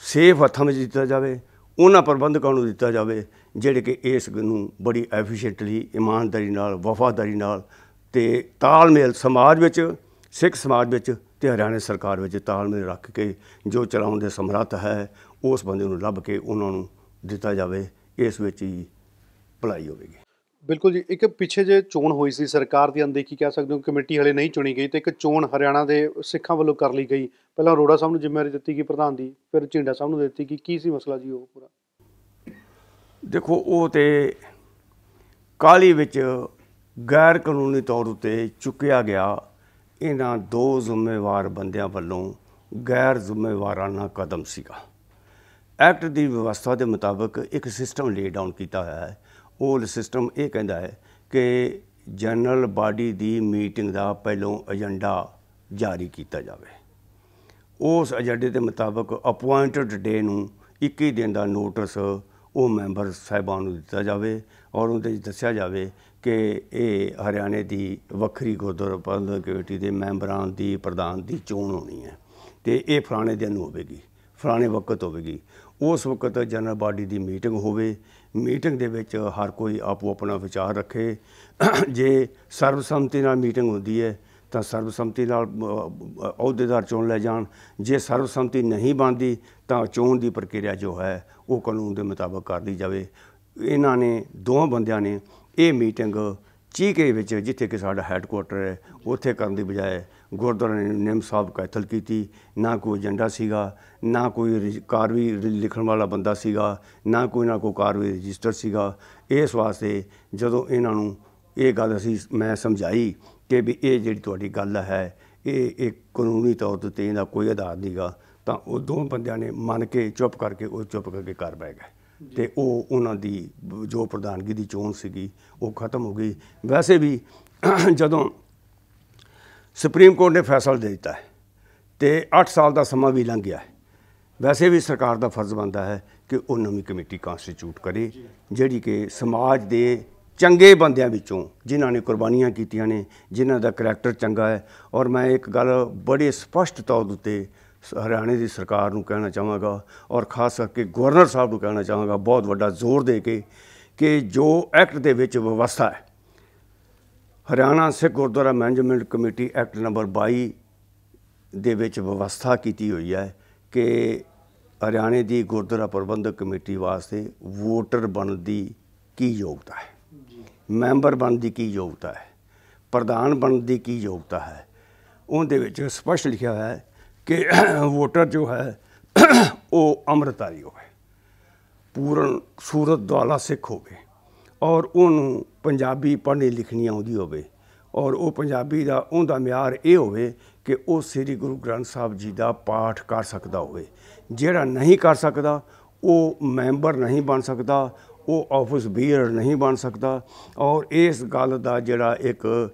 ਸੇਫ ਹੱਥਾਂ ਵਿੱਚ ਦਿੱਤਾ ਜਾਵੇ, ਉਹਨਾਂ ਪ੍ਰਬੰਧਕਾਂ ਨੂੰ ਦਿੱਤਾ ਜਾਵੇ ਜਿਹੜੇ ਕਿ ਇਸ ਨੂੰ ਬੜੀ ਐਫੀਸ਼ੀਐਂਟਲੀ, ਇਮਾਨਦਾਰੀ ਨਾਲ, ਵਫਾਦਾਰੀ ਨਾਲ ਅਤੇ ਤਾਲਮੇਲ ਸਮਾਜ ਵਿੱਚ, ਸਿੱਖ ਸਮਾਜ ਵਿੱਚ ਅਤੇ ਹਰਿਆਣਾ ਸਰਕਾਰ ਵਿੱਚ ਤਾਲਮੇਲ ਰੱਖ ਕੇ ਜੋ ਚਲਾਉਣ ਦੇ ਸਮਰੱਥ ਹੈ ਉਸ ਬੰਦੇ ਨੂੰ ਲੱਭ ਕੇ ਉਹਨਾਂ ਨੂੰ ਦਿੱਤਾ ਜਾਵੇ। ਇਸ ਵਿੱਚ ਹੀ ਭਲਾਈ ਹੋਵੇਗੀ। ਬਿਲਕੁਲ ਜੀ। ਇੱਕ ਪਿੱਛੇ ਜੇ ਚੋਣ ਹੋਈ ਸੀ, ਸਰਕਾਰ ਦੀ ਅਣਦੇਖੀ ਕਹਿ ਸਕਦੇ ਹੋ, ਕਮੇਟੀ ਹਲੇ ਨਹੀਂ ਚੁਣੀ ਗਈ, ਅਤੇ ਇੱਕ ਚੋਣ ਹਰਿਆਣਾ ਦੇ ਸਿੱਖਾਂ ਵੱਲੋਂ ਕਰ ਲਈ ਗਈ। ਪਹਿਲਾਂ ਅਰੋੜਾ ਸਾਹਿਬ ਨੂੰ ਜ਼ਿੰਮੇਵਾਰੀ ਦਿੱਤੀ ਗਈ ਪ੍ਰਧਾਨ ਦੀ, ਫਿਰ ਝਿੰਡਾ ਸਾਹਿਬ ਨੂੰ ਦਿੱਤੀ ਗਈ। ਕੀ ਸੀ ਮਸਲਾ ਜੀ ਉਹ ਪੂਰਾ? ਦੇਖੋ, ਉਹ ਤਾਂ ਕਾਹਲੀ ਵਿੱਚ ਗੈਰ ਕਾਨੂੰਨੀ ਤੌਰ ਉੱਤੇ ਚੁੱਕਿਆ ਗਿਆ ਇਹਨਾਂ ਦੋ ਜ਼ਿੰਮੇਵਾਰ ਬੰਦਿਆਂ ਵੱਲੋਂ ਗੈਰ ਜ਼ਿੰਮੇਵਾਰਾਨਾ ਕਦਮ ਸੀਗਾ। ਐਕਟ ਦੀ ਵਿਵਸਥਾ ਦੇ ਮੁਤਾਬਕ ਇੱਕ ਸਿਸਟਮ ਲੇ ਡਾਊਨ ਕੀਤਾ ਹੋਇਆ ਹੈ। ਉਹ ਸਿਸਟਮ ਇਹ ਕਹਿੰਦਾ ਹੈ ਕਿ ਜਨਰਲ ਬਾਡੀ ਦੀ ਮੀਟਿੰਗ ਦਾ ਪਹਿਲੋਂ ਏਜੰਡਾ ਜਾਰੀ ਕੀਤਾ ਜਾਵੇ। ਉਸ ਏਜੰਡੇ ਦੇ ਮੁਤਾਬਕ ਅਪੁਆਇੰਟਡ ਡੇ ਨੂੰ 21 ਦਿਨ ਦਾ ਨੋਟਿਸ ਉਹ ਮੈਂਬਰ ਸਾਹਿਬਾਨ ਨੂੰ ਦਿੱਤਾ ਜਾਵੇ ਔਰ ਉਹਦੇ 'ਚ ਦੱਸਿਆ ਜਾਵੇ ਕਿ ਇਹ ਹਰਿਆਣੇ ਦੀ ਵੱਖਰੀ ਗੁਰਦੁਆਰਾ ਪ੍ਰਬੰਧਕ ਕਮੇਟੀ ਦੇ ਮੈਂਬਰਾਂ ਦੀ, ਪ੍ਰਧਾਨ ਦੀ ਚੋਣ ਹੋਣੀ ਹੈ ਅਤੇ ਇਹ ਫਲਾਣੇ ਦਿਨ ਹੋਵੇਗੀ, ਫਲਾਣੇ ਵਕਤ ਹੋਵੇਗੀ। ਉਸ ਵਕਤ ਜਨਰਲ ਬਾਡੀ ਦੀ ਮੀਟਿੰਗ ਹੋਵੇ। ਮੀਟਿੰਗ ਦੇ ਵਿੱਚ ਹਰ ਕੋਈ ਆਪੋ ਆਪਣਾ ਵਿਚਾਰ ਰੱਖੇ। ਜੇ ਸਰਬਸੰਮਤੀ ਨਾਲ ਮੀਟਿੰਗ ਹੁੰਦੀ ਹੈ ਤਾਂ ਸਰਬਸੰਮਤੀ ਨਾਲ ਅਹੁਦੇਦਾਰ ਚੁਣ ਲੈ ਜਾਣ। ਜੇ ਸਰਬਸੰਮਤੀ ਨਹੀਂ ਬਣਦੀ ਤਾਂ ਚੋਣ ਦੀ ਪ੍ਰਕਿਰਿਆ ਜੋ ਹੈ ਉਹ ਕਾਨੂੰਨ ਦੇ ਮੁਤਾਬਕ ਕਰ ਲਈ ਜਾਵੇ। ਇਹਨਾਂ ਨੇ ਦੋਵਾਂ ਬੰਦਿਆਂ ਨੇ ਇਹ ਮੀਟਿੰਗ ਚੀਕੇ ਵਿੱਚ, ਜਿੱਥੇ ਕਿ ਸਾਡਾ ਹੈੱਡਕੁਆਟਰ ਹੈ, ਉੱਥੇ ਕਰਨ ਦੀ ਬਜਾਏ ਗੁਰਦੁਆਰਾ ਨਿੰਮ ਸਾਹਿਬ ਕੈਥਲ ਕੀਤੀ। ਨਾ ਕੋਈ ਏਜੰਡਾ ਸੀਗਾ, ਨਾ ਕੋਈ ਕਾਰਵਾਈ ਲਿਖਣ ਵਾਲਾ ਬੰਦਾ ਸੀਗਾ, ਨਾ ਕੋਈ ਕਾਰਵਾਈ ਰਜਿਸਟਰ ਸੀਗਾ। ਇਸ ਵਾਸਤੇ ਜਦੋਂ ਇਹਨਾਂ ਨੂੰ ਇਹ ਗੱਲ ਮੈਂ ਸਮਝਾਈ ਕਿ ਵੀ ਇਹ ਜਿਹੜੀ ਤੁਹਾਡੀ ਗੱਲ ਹੈ ਇਹ ਕਾਨੂੰਨੀ ਤੌਰ 'ਤੇ ਇਹਦਾ ਕੋਈ ਆਧਾਰ ਨਹੀਂ ਗਾ, ਤਾਂ ਉਹ ਦੋਵੇਂ ਬੰਦਿਆਂ ਨੇ ਮੰਨ ਕੇ ਚੁੱਪ ਕਰਕੇ ਘਰ ਬਹਿ ਗਏ ਅਤੇ ਉਹਨਾਂ ਦੀ ਜੋ ਪ੍ਰਧਾਨਗੀ ਦੀ ਚੋਣ ਸੀਗੀ ਉਹ ਖਤਮ ਹੋ ਗਈ। ਵੈਸੇ ਵੀ ਜਦੋਂ ਸੁਪਰੀਮ ਕੋਰਟ ਨੇ ਫੈਸਲਾ ਦੇ ਦਿੱਤਾ ਹੈ ਅਤੇ 8 ਸਾਲ ਦਾ ਸਮਾਂ ਵੀ ਲੰਘ ਗਿਆ ਹੈ, ਵੈਸੇ ਵੀ ਸਰਕਾਰ ਦਾ ਫਰਜ਼ ਬਣਦਾ ਹੈ ਕਿ ਉਹ ਨਵੀਂ ਕਮੇਟੀ ਕਾਂਸਟੀਚਿਊਟ ਕਰੇ ਜਿਹੜੀ ਕਿ ਸਮਾਜ ਦੇ ਚੰਗੇ ਬੰਦਿਆਂ ਵਿੱਚੋਂ, ਜਿਨ੍ਹਾਂ ਨੇ ਕੁਰਬਾਨੀਆਂ ਕੀਤੀਆਂ ਨੇ, ਜਿਨ੍ਹਾਂ ਦਾ ਕਰੈਕਟਰ ਚੰਗਾ ਹੈ। ਔਰ ਮੈਂ ਇੱਕ ਗੱਲ ਬੜੇ ਸਪਸ਼ਟ ਤੌਰ ਉੱਤੇ ਹਰਿਆਣੇ ਦੀ ਸਰਕਾਰ ਨੂੰ ਕਹਿਣਾ ਚਾਹਾਂਗਾ ਔਰ ਖਾਸ ਕਰਕੇ ਗਵਰਨਰ ਸਾਹਿਬ ਨੂੰ ਕਹਿਣਾ ਚਾਹਾਂਗਾ, ਬਹੁਤ ਵੱਡਾ ਜ਼ੋਰ ਦੇ ਕੇ, ਕਿ ਜੋ ਐਕਟ ਦੇ ਵਿੱਚ ਵਿਵਸਥਾ ਹੈ, Haryana Sikh Gurdwara management committee act number 22 ਦੇ ਵਿੱਚ ਵਿਵਸਥਾ ਕੀਤੀ ਹੋਈ ਹੈ ਕਿ ਹਰਿਆਣੇ ਦੀ ਗੁਰਦੁਆਰਾ ਪ੍ਰਬੰਧਕ ਕਮੇਟੀ ਵਾਸਤੇ ਵੋਟਰ ਬਣਨ ਦੀ ਕੀ ਯੋਗਤਾ ਹੈ, ਮੈਂਬਰ ਬਣਨ ਦੀ ਕੀ ਯੋਗਤਾ ਹੈ, ਪ੍ਰਧਾਨ ਬਣਨ ਦੀ ਕੀ ਯੋਗਤਾ ਹੈ। ਉਹਦੇ ਵਿੱਚ ਸਪਸ਼ਟ ਲਿਖਿਆ ਹੋਇਆ ਹੈ ਕਿ ਵੋਟਰ ਜੋ ਹੈ ਉਹ ਅੰਮ੍ਰਿਤਧਾਰੀ ਹੋਵੇ, ਪੂਰਨ ਸੂਰਤ ਦੁਆਲਾ ਸਿੱਖ ਹੋਵੇ, ਔਰ ਉਹਨੂੰ ਪੰਜਾਬੀ ਪੜ੍ਹਨੀ ਲਿਖਣੀ ਆਉਂਦੀ ਹੋਵੇ, ਔਰ ਉਹ ਪੰਜਾਬੀ ਦਾ ਉਹਦਾ ਮਿਆਰ ਇਹ ਹੋਵੇ ਕਿ ਉਹ ਸ੍ਰੀ ਗੁਰੂ ਗ੍ਰੰਥ ਸਾਹਿਬ ਜੀ ਦਾ ਪਾਠ ਕਰ ਸਕਦਾ ਹੋਵੇ। ਜਿਹੜਾ ਨਹੀਂ ਕਰ ਸਕਦਾ ਉਹ ਮੈਂਬਰ ਨਹੀਂ ਬਣ ਸਕਦਾ, ਉਹ ਆਫਿਸ ਬੀਅਰ ਨਹੀਂ ਬਣ ਸਕਦਾ। ਔਰ ਇਸ ਗੱਲ ਦਾ ਜਿਹੜਾ ਇੱਕ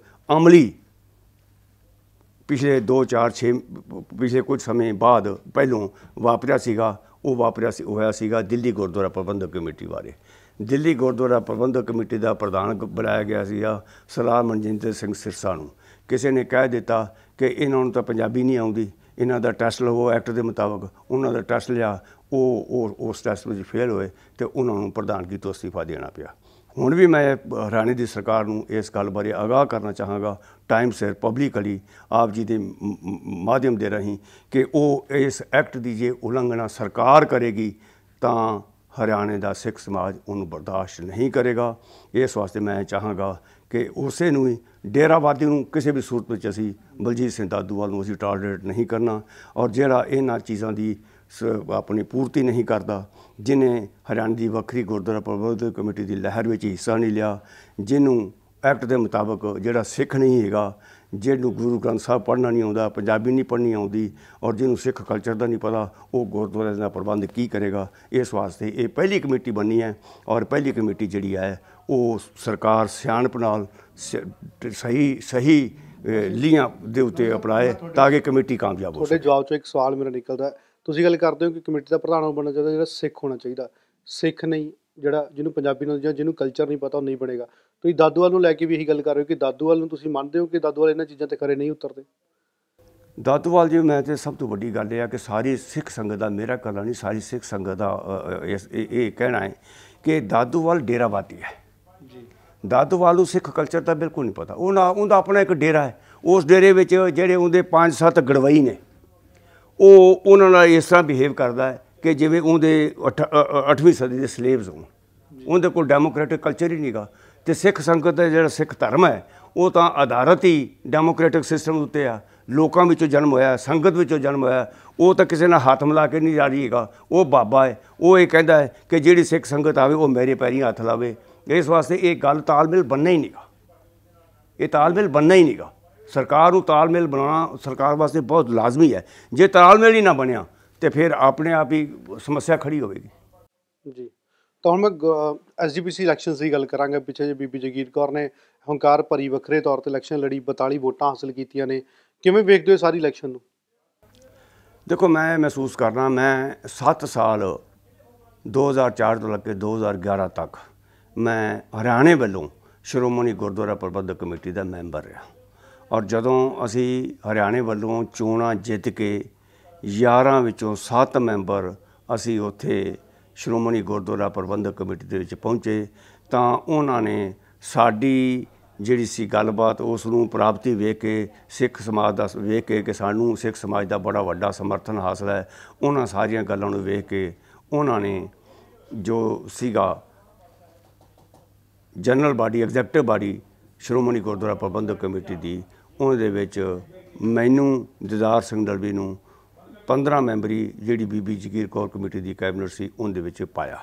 ਅਮਲੀ ਪਿਛਲੇ 2-4-6 ਪਿਛਲੇ ਕੁਝ ਸਮੇਂ ਬਾਅਦ ਪਹਿਲੋਂ ਵਾਪਰਿਆ ਸੀਗਾ, ਉਹ ਹੋਇਆ ਸੀਗਾ ਦਿੱਲੀ ਗੁਰਦੁਆਰਾ ਪ੍ਰਬੰਧਕ ਕਮੇਟੀ ਬਾਰੇ। ਦਿੱਲੀ ਗੁਰਦੁਆਰਾ ਪ੍ਰਬੰਧਕ ਕਮੇਟੀ ਦਾ ਪ੍ਰਧਾਨ ਬਣਾਇਆ ਗਿਆ ਸੀਗਾ ਸਰਦਾਰ ਮਨਜਿੰਦਰ ਸਿੰਘ ਸਿਰਸਾ ਨੂੰ। ਕਿਸੇ ਨੇ ਕਹਿ ਦਿੱਤਾ ਕਿ ਇਹਨਾਂ ਨੂੰ ਤਾਂ ਪੰਜਾਬੀ ਨਹੀਂ ਆਉਂਦੀ, ਇਹਨਾਂ ਦਾ ਟੈਸਟ ਲਵੋ ਐਕਟ ਦੇ ਮੁਤਾਬਕ। ਉਹਨਾਂ ਦਾ ਟੈਸਟ ਲਿਆ, ਉਹ ਉਸ ਟੈਸਟ ਵਿੱਚ ਫੇਲ ਹੋਏ ਅਤੇ ਉਹਨਾਂ ਨੂੰ ਪ੍ਰਧਾਨਗੀ ਤੋਂ ਅਸਤੀਫਾ ਦੇਣਾ ਪਿਆ। ਹੁਣ ਵੀ ਮੈਂ ਹਰਿਆਣੇ ਦੀ ਸਰਕਾਰ ਨੂੰ ਇਸ ਗੱਲ ਬਾਰੇ ਆਗਾਹ ਕਰਨਾ ਚਾਹਾਂਗਾ ਟਾਈਮ ਸਿਰ ਪਬਲਿਕਲੀ ਆਪ ਜੀ ਦੇ ਮਾਧਿਅਮ ਦੇ ਰਾਹੀਂ ਕਿ ਉਹ ਇਸ ਐਕਟ ਦੀ ਜੇ ਉਲੰਘਣਾ ਸਰਕਾਰ ਕਰੇਗੀ ਤਾਂ ਹਰਿਆਣੇ ਦਾ ਸਿੱਖ ਸਮਾਜ ਉਹਨੂੰ ਬਰਦਾਸ਼ਤ ਨਹੀਂ ਕਰੇਗਾ। ਇਸ ਵਾਸਤੇ ਮੈਂ ਚਾਹਾਂਗਾ ਕਿ ਉਸੇ ਨੂੰ ਹੀ ਡੇਰਾਵਾਦੀ ਨੂੰ ਕਿਸੇ ਵੀ ਸੂਰਤ ਵਿੱਚ ਅਸੀਂ ਬਲਜੀਤ ਸਿੰਘ ਦਾਦੂਵਾਲ ਨੂੰ ਅਸੀਂ ਟਾਲਰੇਟ ਨਹੀਂ ਕਰਨਾ। ਔਰ ਜਿਹੜਾ ਇਹਨਾਂ ਚੀਜ਼ਾਂ ਦੀ ਆਪਣੀ ਪੂਰਤੀ ਨਹੀਂ ਕਰਦਾ, ਜਿਹਨੇ ਹਰਿਆਣਾ ਦੀ ਵੱਖਰੀ ਗੁਰਦੁਆਰਾ ਪ੍ਰਬੰਧਕ ਕਮੇਟੀ ਦੀ ਲਹਿਰ ਵਿੱਚ ਹਿੱਸਾ ਨਹੀਂ ਲਿਆ, ਜਿਹਨੂੰ ਐਕਟ ਦੇ ਮੁਤਾਬਕ ਜਿਹੜਾ ਸਿੱਖ ਨਹੀਂ ਹੈਗਾ, ਜਿਹਨੂੰ ਗੁਰੂ ਗ੍ਰੰਥ ਸਾਹਿਬ ਪੜ੍ਹਨਾ ਨਹੀਂ ਆਉਂਦਾ, ਪੰਜਾਬੀ ਨਹੀਂ ਪੜ੍ਹਨੀ ਆਉਂਦੀ, ਔਰ ਜਿਹਨੂੰ ਸਿੱਖ ਕਲਚਰ ਦਾ ਨਹੀਂ ਪਤਾ, ਉਹ ਗੁਰਦੁਆਰੇ ਦਾ ਪ੍ਰਬੰਧ ਕੀ ਕਰੇਗਾ। ਇਸ ਵਾਸਤੇ ਇਹ ਪਹਿਲੀ ਕਮੇਟੀ ਬਣਨੀ ਹੈ, ਔਰ ਪਹਿਲੀ ਕਮੇਟੀ ਜਿਹੜੀ ਹੈ ਉਹ ਸਰਕਾਰ ਸਿਆਣਪ ਨਾਲ ਸਹੀ ਲੀਹਾਂ ਦੇ ਉੱਤੇ ਅਪਣਾਏ ਤਾਂ ਕਿ ਕਮੇਟੀ ਕਾਮਯਾਬ ਹੋ ਸਕੇ। ਤੁਹਾਡੇ ਜਵਾਬ 'ਚੋਂ ਇੱਕ ਸਵਾਲ ਮੇਰਾ ਨਿਕਲਦਾ, ਤੁਸੀਂ ਗੱਲ ਕਰਦੇ ਹੋ ਕਿ ਕਮੇਟੀ ਦਾ ਪ੍ਰਧਾਨ ਬਣਨਾ ਚਾਹੀਦਾ ਜਿਹੜਾ ਸਿੱਖ ਹੋਣਾ ਚਾਹੀਦਾ। ਸਿੱਖ ਨਹੀਂ, ਜਿਹੜਾ ਜਿਹਨੂੰ ਪੰਜਾਬੀ ਨੂੰ ਜਾਂ ਜਿਹਨੂੰ ਕਲਚਰ ਨਹੀਂ ਪਤਾ ਉਹ ਨਹੀਂ ਬਣੇਗਾ। ਤੁਸੀਂ ਦਾਦੂਵਾਲ ਨੂੰ ਲੈ ਕੇ ਵੀ ਇਹੀ ਗੱਲ ਕਰ ਰਹੇ ਹੋ ਕਿ ਦਾਦੂਵਾਲ ਨੂੰ ਤੁਸੀਂ ਮੰਨਦੇ ਹੋ ਕਿ ਦਾਦੂਵਾਲ ਇਹਨਾਂ ਚੀਜ਼ਾਂ 'ਤੇ ਖਰੇ ਨਹੀਂ ਉਤਰਦੇ? ਦਾਦੂਵਾਲ ਜੀ, ਮੈਂ ਤਾਂ ਸਭ ਤੋਂ ਵੱਡੀ ਗੱਲ ਇਹ ਆ ਕਿ ਸਾਰੀ ਸਿੱਖ ਸੰਗਤ ਦਾ, ਮੇਰਾ ਕਹਿਣਾ ਨਹੀਂ, ਸਾਰੀ ਸਿੱਖ ਸੰਗਤ ਦਾ ਇਹ ਕਹਿਣਾ ਹੈ ਕਿ ਦਾਦੂਵਾਲ ਡੇਰਾਵਾਦੀ ਹੈ। ਦਾਦੂਵਾਲ ਨੂੰ ਸਿੱਖ ਕਲਚਰ ਦਾ ਬਿਲਕੁਲ ਨਹੀਂ ਪਤਾ। ਉਹਦਾ ਆਪਣਾ ਇੱਕ ਡੇਰਾ ਹੈ, ਉਸ ਡੇਰੇ ਵਿੱਚ ਜਿਹੜੇ ਉਹਦੇ 5-7 ਗੜਵਈ ਨੇ, ਉਹ ਉਹਨਾਂ ਨਾਲ ਇਸ ਤਰ੍ਹਾਂ ਬਿਹੇਵ ਕਰਦਾ ਹੈ ਕਿ ਜਿਵੇਂ ਉਹਦੇ 8ਵੀਂ ਸਦੀ ਦੇ ਸਲੇਵਸ ਹੋਣ। ਉਹਦੇ ਕੋਲ ਡੈਮੋਕ੍ਰੈਟਿਕ ਕਲਚਰ ਹੀ ਨਹੀਂਗਾ। ਅਤੇ ਸਿੱਖ ਸੰਗਤ ਦਾ ਜਿਹੜਾ ਸਿੱਖ ਧਰਮ ਹੈ ਉਹ ਤਾਂ ਆਧਾਰਿਤ ਹੀ ਡੈਮੋਕ੍ਰੈਟਿਕ ਸਿਸਟਮ ਉੱਤੇ ਆ। ਲੋਕਾਂ ਵਿੱਚੋਂ ਜਨਮ ਹੋਇਆ, ਸੰਗਤ ਵਿੱਚੋਂ ਜਨਮ ਹੋਇਆ। ਉਹ ਤਾਂ ਕਿਸੇ ਨਾਲ ਹੱਥ ਮਿਲਾ ਕੇ ਨਹੀਂ ਜਾ ਰਹੀ ਹੈਗਾ। ਉਹ ਬਾਬਾ ਹੈ, ਉਹ ਇਹ ਕਹਿੰਦਾ ਹੈ ਕਿ ਜਿਹੜੀ ਸਿੱਖ ਸੰਗਤ ਆਵੇ ਉਹ ਮੇਰੇ ਪੈਰੀਂ ਹੱਥ ਲਾਵੇ। ਇਸ ਵਾਸਤੇ ਇਹ ਗੱਲ ਤਾਲਮੇਲ ਬਣਨਾ ਹੀ ਨਹੀਂਗਾ, ਇਹ ਤਾਲਮੇਲ ਬਣਨਾ ਹੀ ਨਹੀਂਗਾ। ਸਰਕਾਰ ਨੂੰ ਤਾਲਮੇਲ ਬਣਾਉਣਾ ਸਰਕਾਰ ਵਾਸਤੇ ਬਹੁਤ ਲਾਜ਼ਮੀ ਹੈ। ਜੇ ਤਾਲਮੇਲ ਹੀ ਨਾ ਬਣਿਆ ਤਾਂ ਫਿਰ ਆਪਣੇ ਆਪ ਹੀ ਸਮੱਸਿਆ ਖੜੀ ਹੋਵੇਗੀ। ਜੀ, ਤਾਂ ਹੁਣ ਮੈਂ SGPC ਇਲੈਕਸ਼ਨਸ ਦੀ ਗੱਲ ਕਰਾਂਗਾ। ਪਿੱਛੇ ਜੇ ਬੀਬੀ ਜਗੀਰ ਕੌਰ ਨੇ ਹੰਕਾਰ ਭਰੀ ਵੱਖਰੇ ਤੌਰ 'ਤੇ ਇਲੈਕਸ਼ਨ ਲੜੀ, 42 ਵੋਟਾਂ ਹਾਸਲ ਕੀਤੀਆਂ ਨੇ। ਕਿਵੇਂ ਵੇਖਦੇ ਹੋ ਸਾਰੀ ਇਲੈਕਸ਼ਨ ਨੂੰ? ਦੇਖੋ, ਮੈਂ ਮਹਿਸੂਸ ਕਰਨਾ, ਮੈਂ 7 ਸਾਲ 2004 ਤੋਂ ਲੈ ਕੇ 2011 ਤੱਕ ਮੈਂ ਹਰਿਆਣੇ ਵੱਲੋਂ ਸ਼੍ਰੋਮਣੀ ਗੁਰਦੁਆਰਾ ਪ੍ਰਬੰਧਕ ਕਮੇਟੀ ਦਾ ਮੈਂਬਰ ਰਿਹਾ। ਔਰ ਜਦੋਂ ਅਸੀਂ ਹਰਿਆਣੇ ਵੱਲੋਂ ਚੋਣਾਂ ਜਿੱਤ ਕੇ 11 ਵਿੱਚੋਂ 7 ਮੈਂਬਰ ਅਸੀਂ ਉੱਥੇ ਸ਼੍ਰੋਮਣੀ ਗੁਰਦੁਆਰਾ ਪ੍ਰਬੰਧਕ ਕਮੇਟੀ ਦੇ ਵਿੱਚ ਪਹੁੰਚੇ, ਤਾਂ ਉਹਨਾਂ ਨੇ ਸਾਡੀ ਜਿਹੜੀ ਸੀ ਗੱਲਬਾਤ ਉਸ ਨੂੰ ਪ੍ਰਾਪਤੀ ਵੇਖ ਕੇ, ਸਿੱਖ ਸਮਾਜ ਦਾ ਵੇਖ ਕੇ ਕਿ ਸਾਨੂੰ ਸਿੱਖ ਸਮਾਜ ਦਾ ਬੜਾ ਵੱਡਾ ਸਮਰਥਨ ਹਾਸਲ ਹੈ, ਉਹਨਾਂ ਸਾਰੀਆਂ ਗੱਲਾਂ ਨੂੰ ਵੇਖ ਕੇ ਉਹਨਾਂ ਨੇ ਜੋ ਸੀਗਾ general body, executive body Shiromani Gurdwara Parbandhak committee ਦੀ, ਉਹਦੇ ਵਿੱਚ ਮੈਨੂੰ ਦਿਦਾਰ ਸਿੰਘ ਦਲਵੀ ਨੂੰ 15 ਮੈਂਬਰੀ ਜਿਹੜੀ ਬੀਬੀ ਜਗੀਰ ਕੌਰ ਕਮੇਟੀ ਦੀ ਕੈਬਨਿਟ ਸੀ ਉਹਦੇ ਵਿੱਚ ਪਾਇਆ।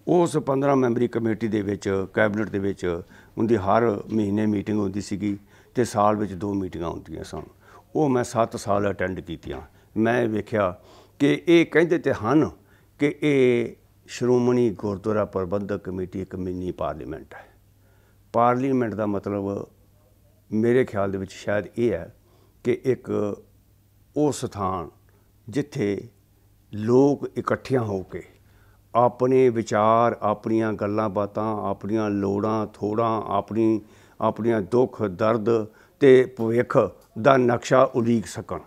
ਉਸ 15 ਮੈਂਬਰੀ ਕਮੇਟੀ ਦੇ ਵਿੱਚ, ਕੈਬਨਿਟ ਦੇ ਵਿੱਚ ਉਹਦੀ ਹਰ ਮਹੀਨੇ ਮੀਟਿੰਗ ਹੁੰਦੀ ਸੀਗੀ ਅਤੇ ਸਾਲ ਵਿੱਚ 2 ਮੀਟਿੰਗਾਂ ਹੁੰਦੀਆਂ ਸਨ। ਉਹ ਮੈਂ 7 ਸਾਲ ਅਟੈਂਡ ਕੀਤੀਆਂ। ਮੈਂ ਵੇਖਿਆ ਕਿ ਇਹ ਕਹਿੰਦੇ ਤੇ ਹਨ ਕਿ ਇਹ ਸ਼੍ਰੋਮਣੀ ਗੁਰਦੁਆਰਾ ਪ੍ਰਬੰਧਕ ਕਮੇਟੀ ਇੱਕ ਮਿੰਨੀ ਪਾਰਲੀਮੈਂਟ ਹੈ। ਪਾਰਲੀਮੈਂਟ ਦਾ ਮਤਲਬ ਮੇਰੇ ਖਿਆਲ ਦੇ ਵਿੱਚ ਸ਼ਾਇਦ ਇਹ ਹੈ ਕਿ ਇੱਕ ਉਹ ਸਥਾਨ ਜਿੱਥੇ ਲੋਕ ਇਕੱਠਿਆਂ ਹੋ ਕੇ ਆਪਣੇ ਵਿਚਾਰ, ਆਪਣੀਆਂ ਗੱਲਾਂ ਬਾਤਾਂ, ਆਪਣੀਆਂ ਲੋੜਾਂ ਥੋੜਾਂ, ਆਪਣੀਆਂ ਦੁੱਖ ਦਰਦ ਅਤੇ ਭਵਿੱਖ ਦਾ ਨਕਸ਼ਾ ਉਲੀਕ ਸਕਣ।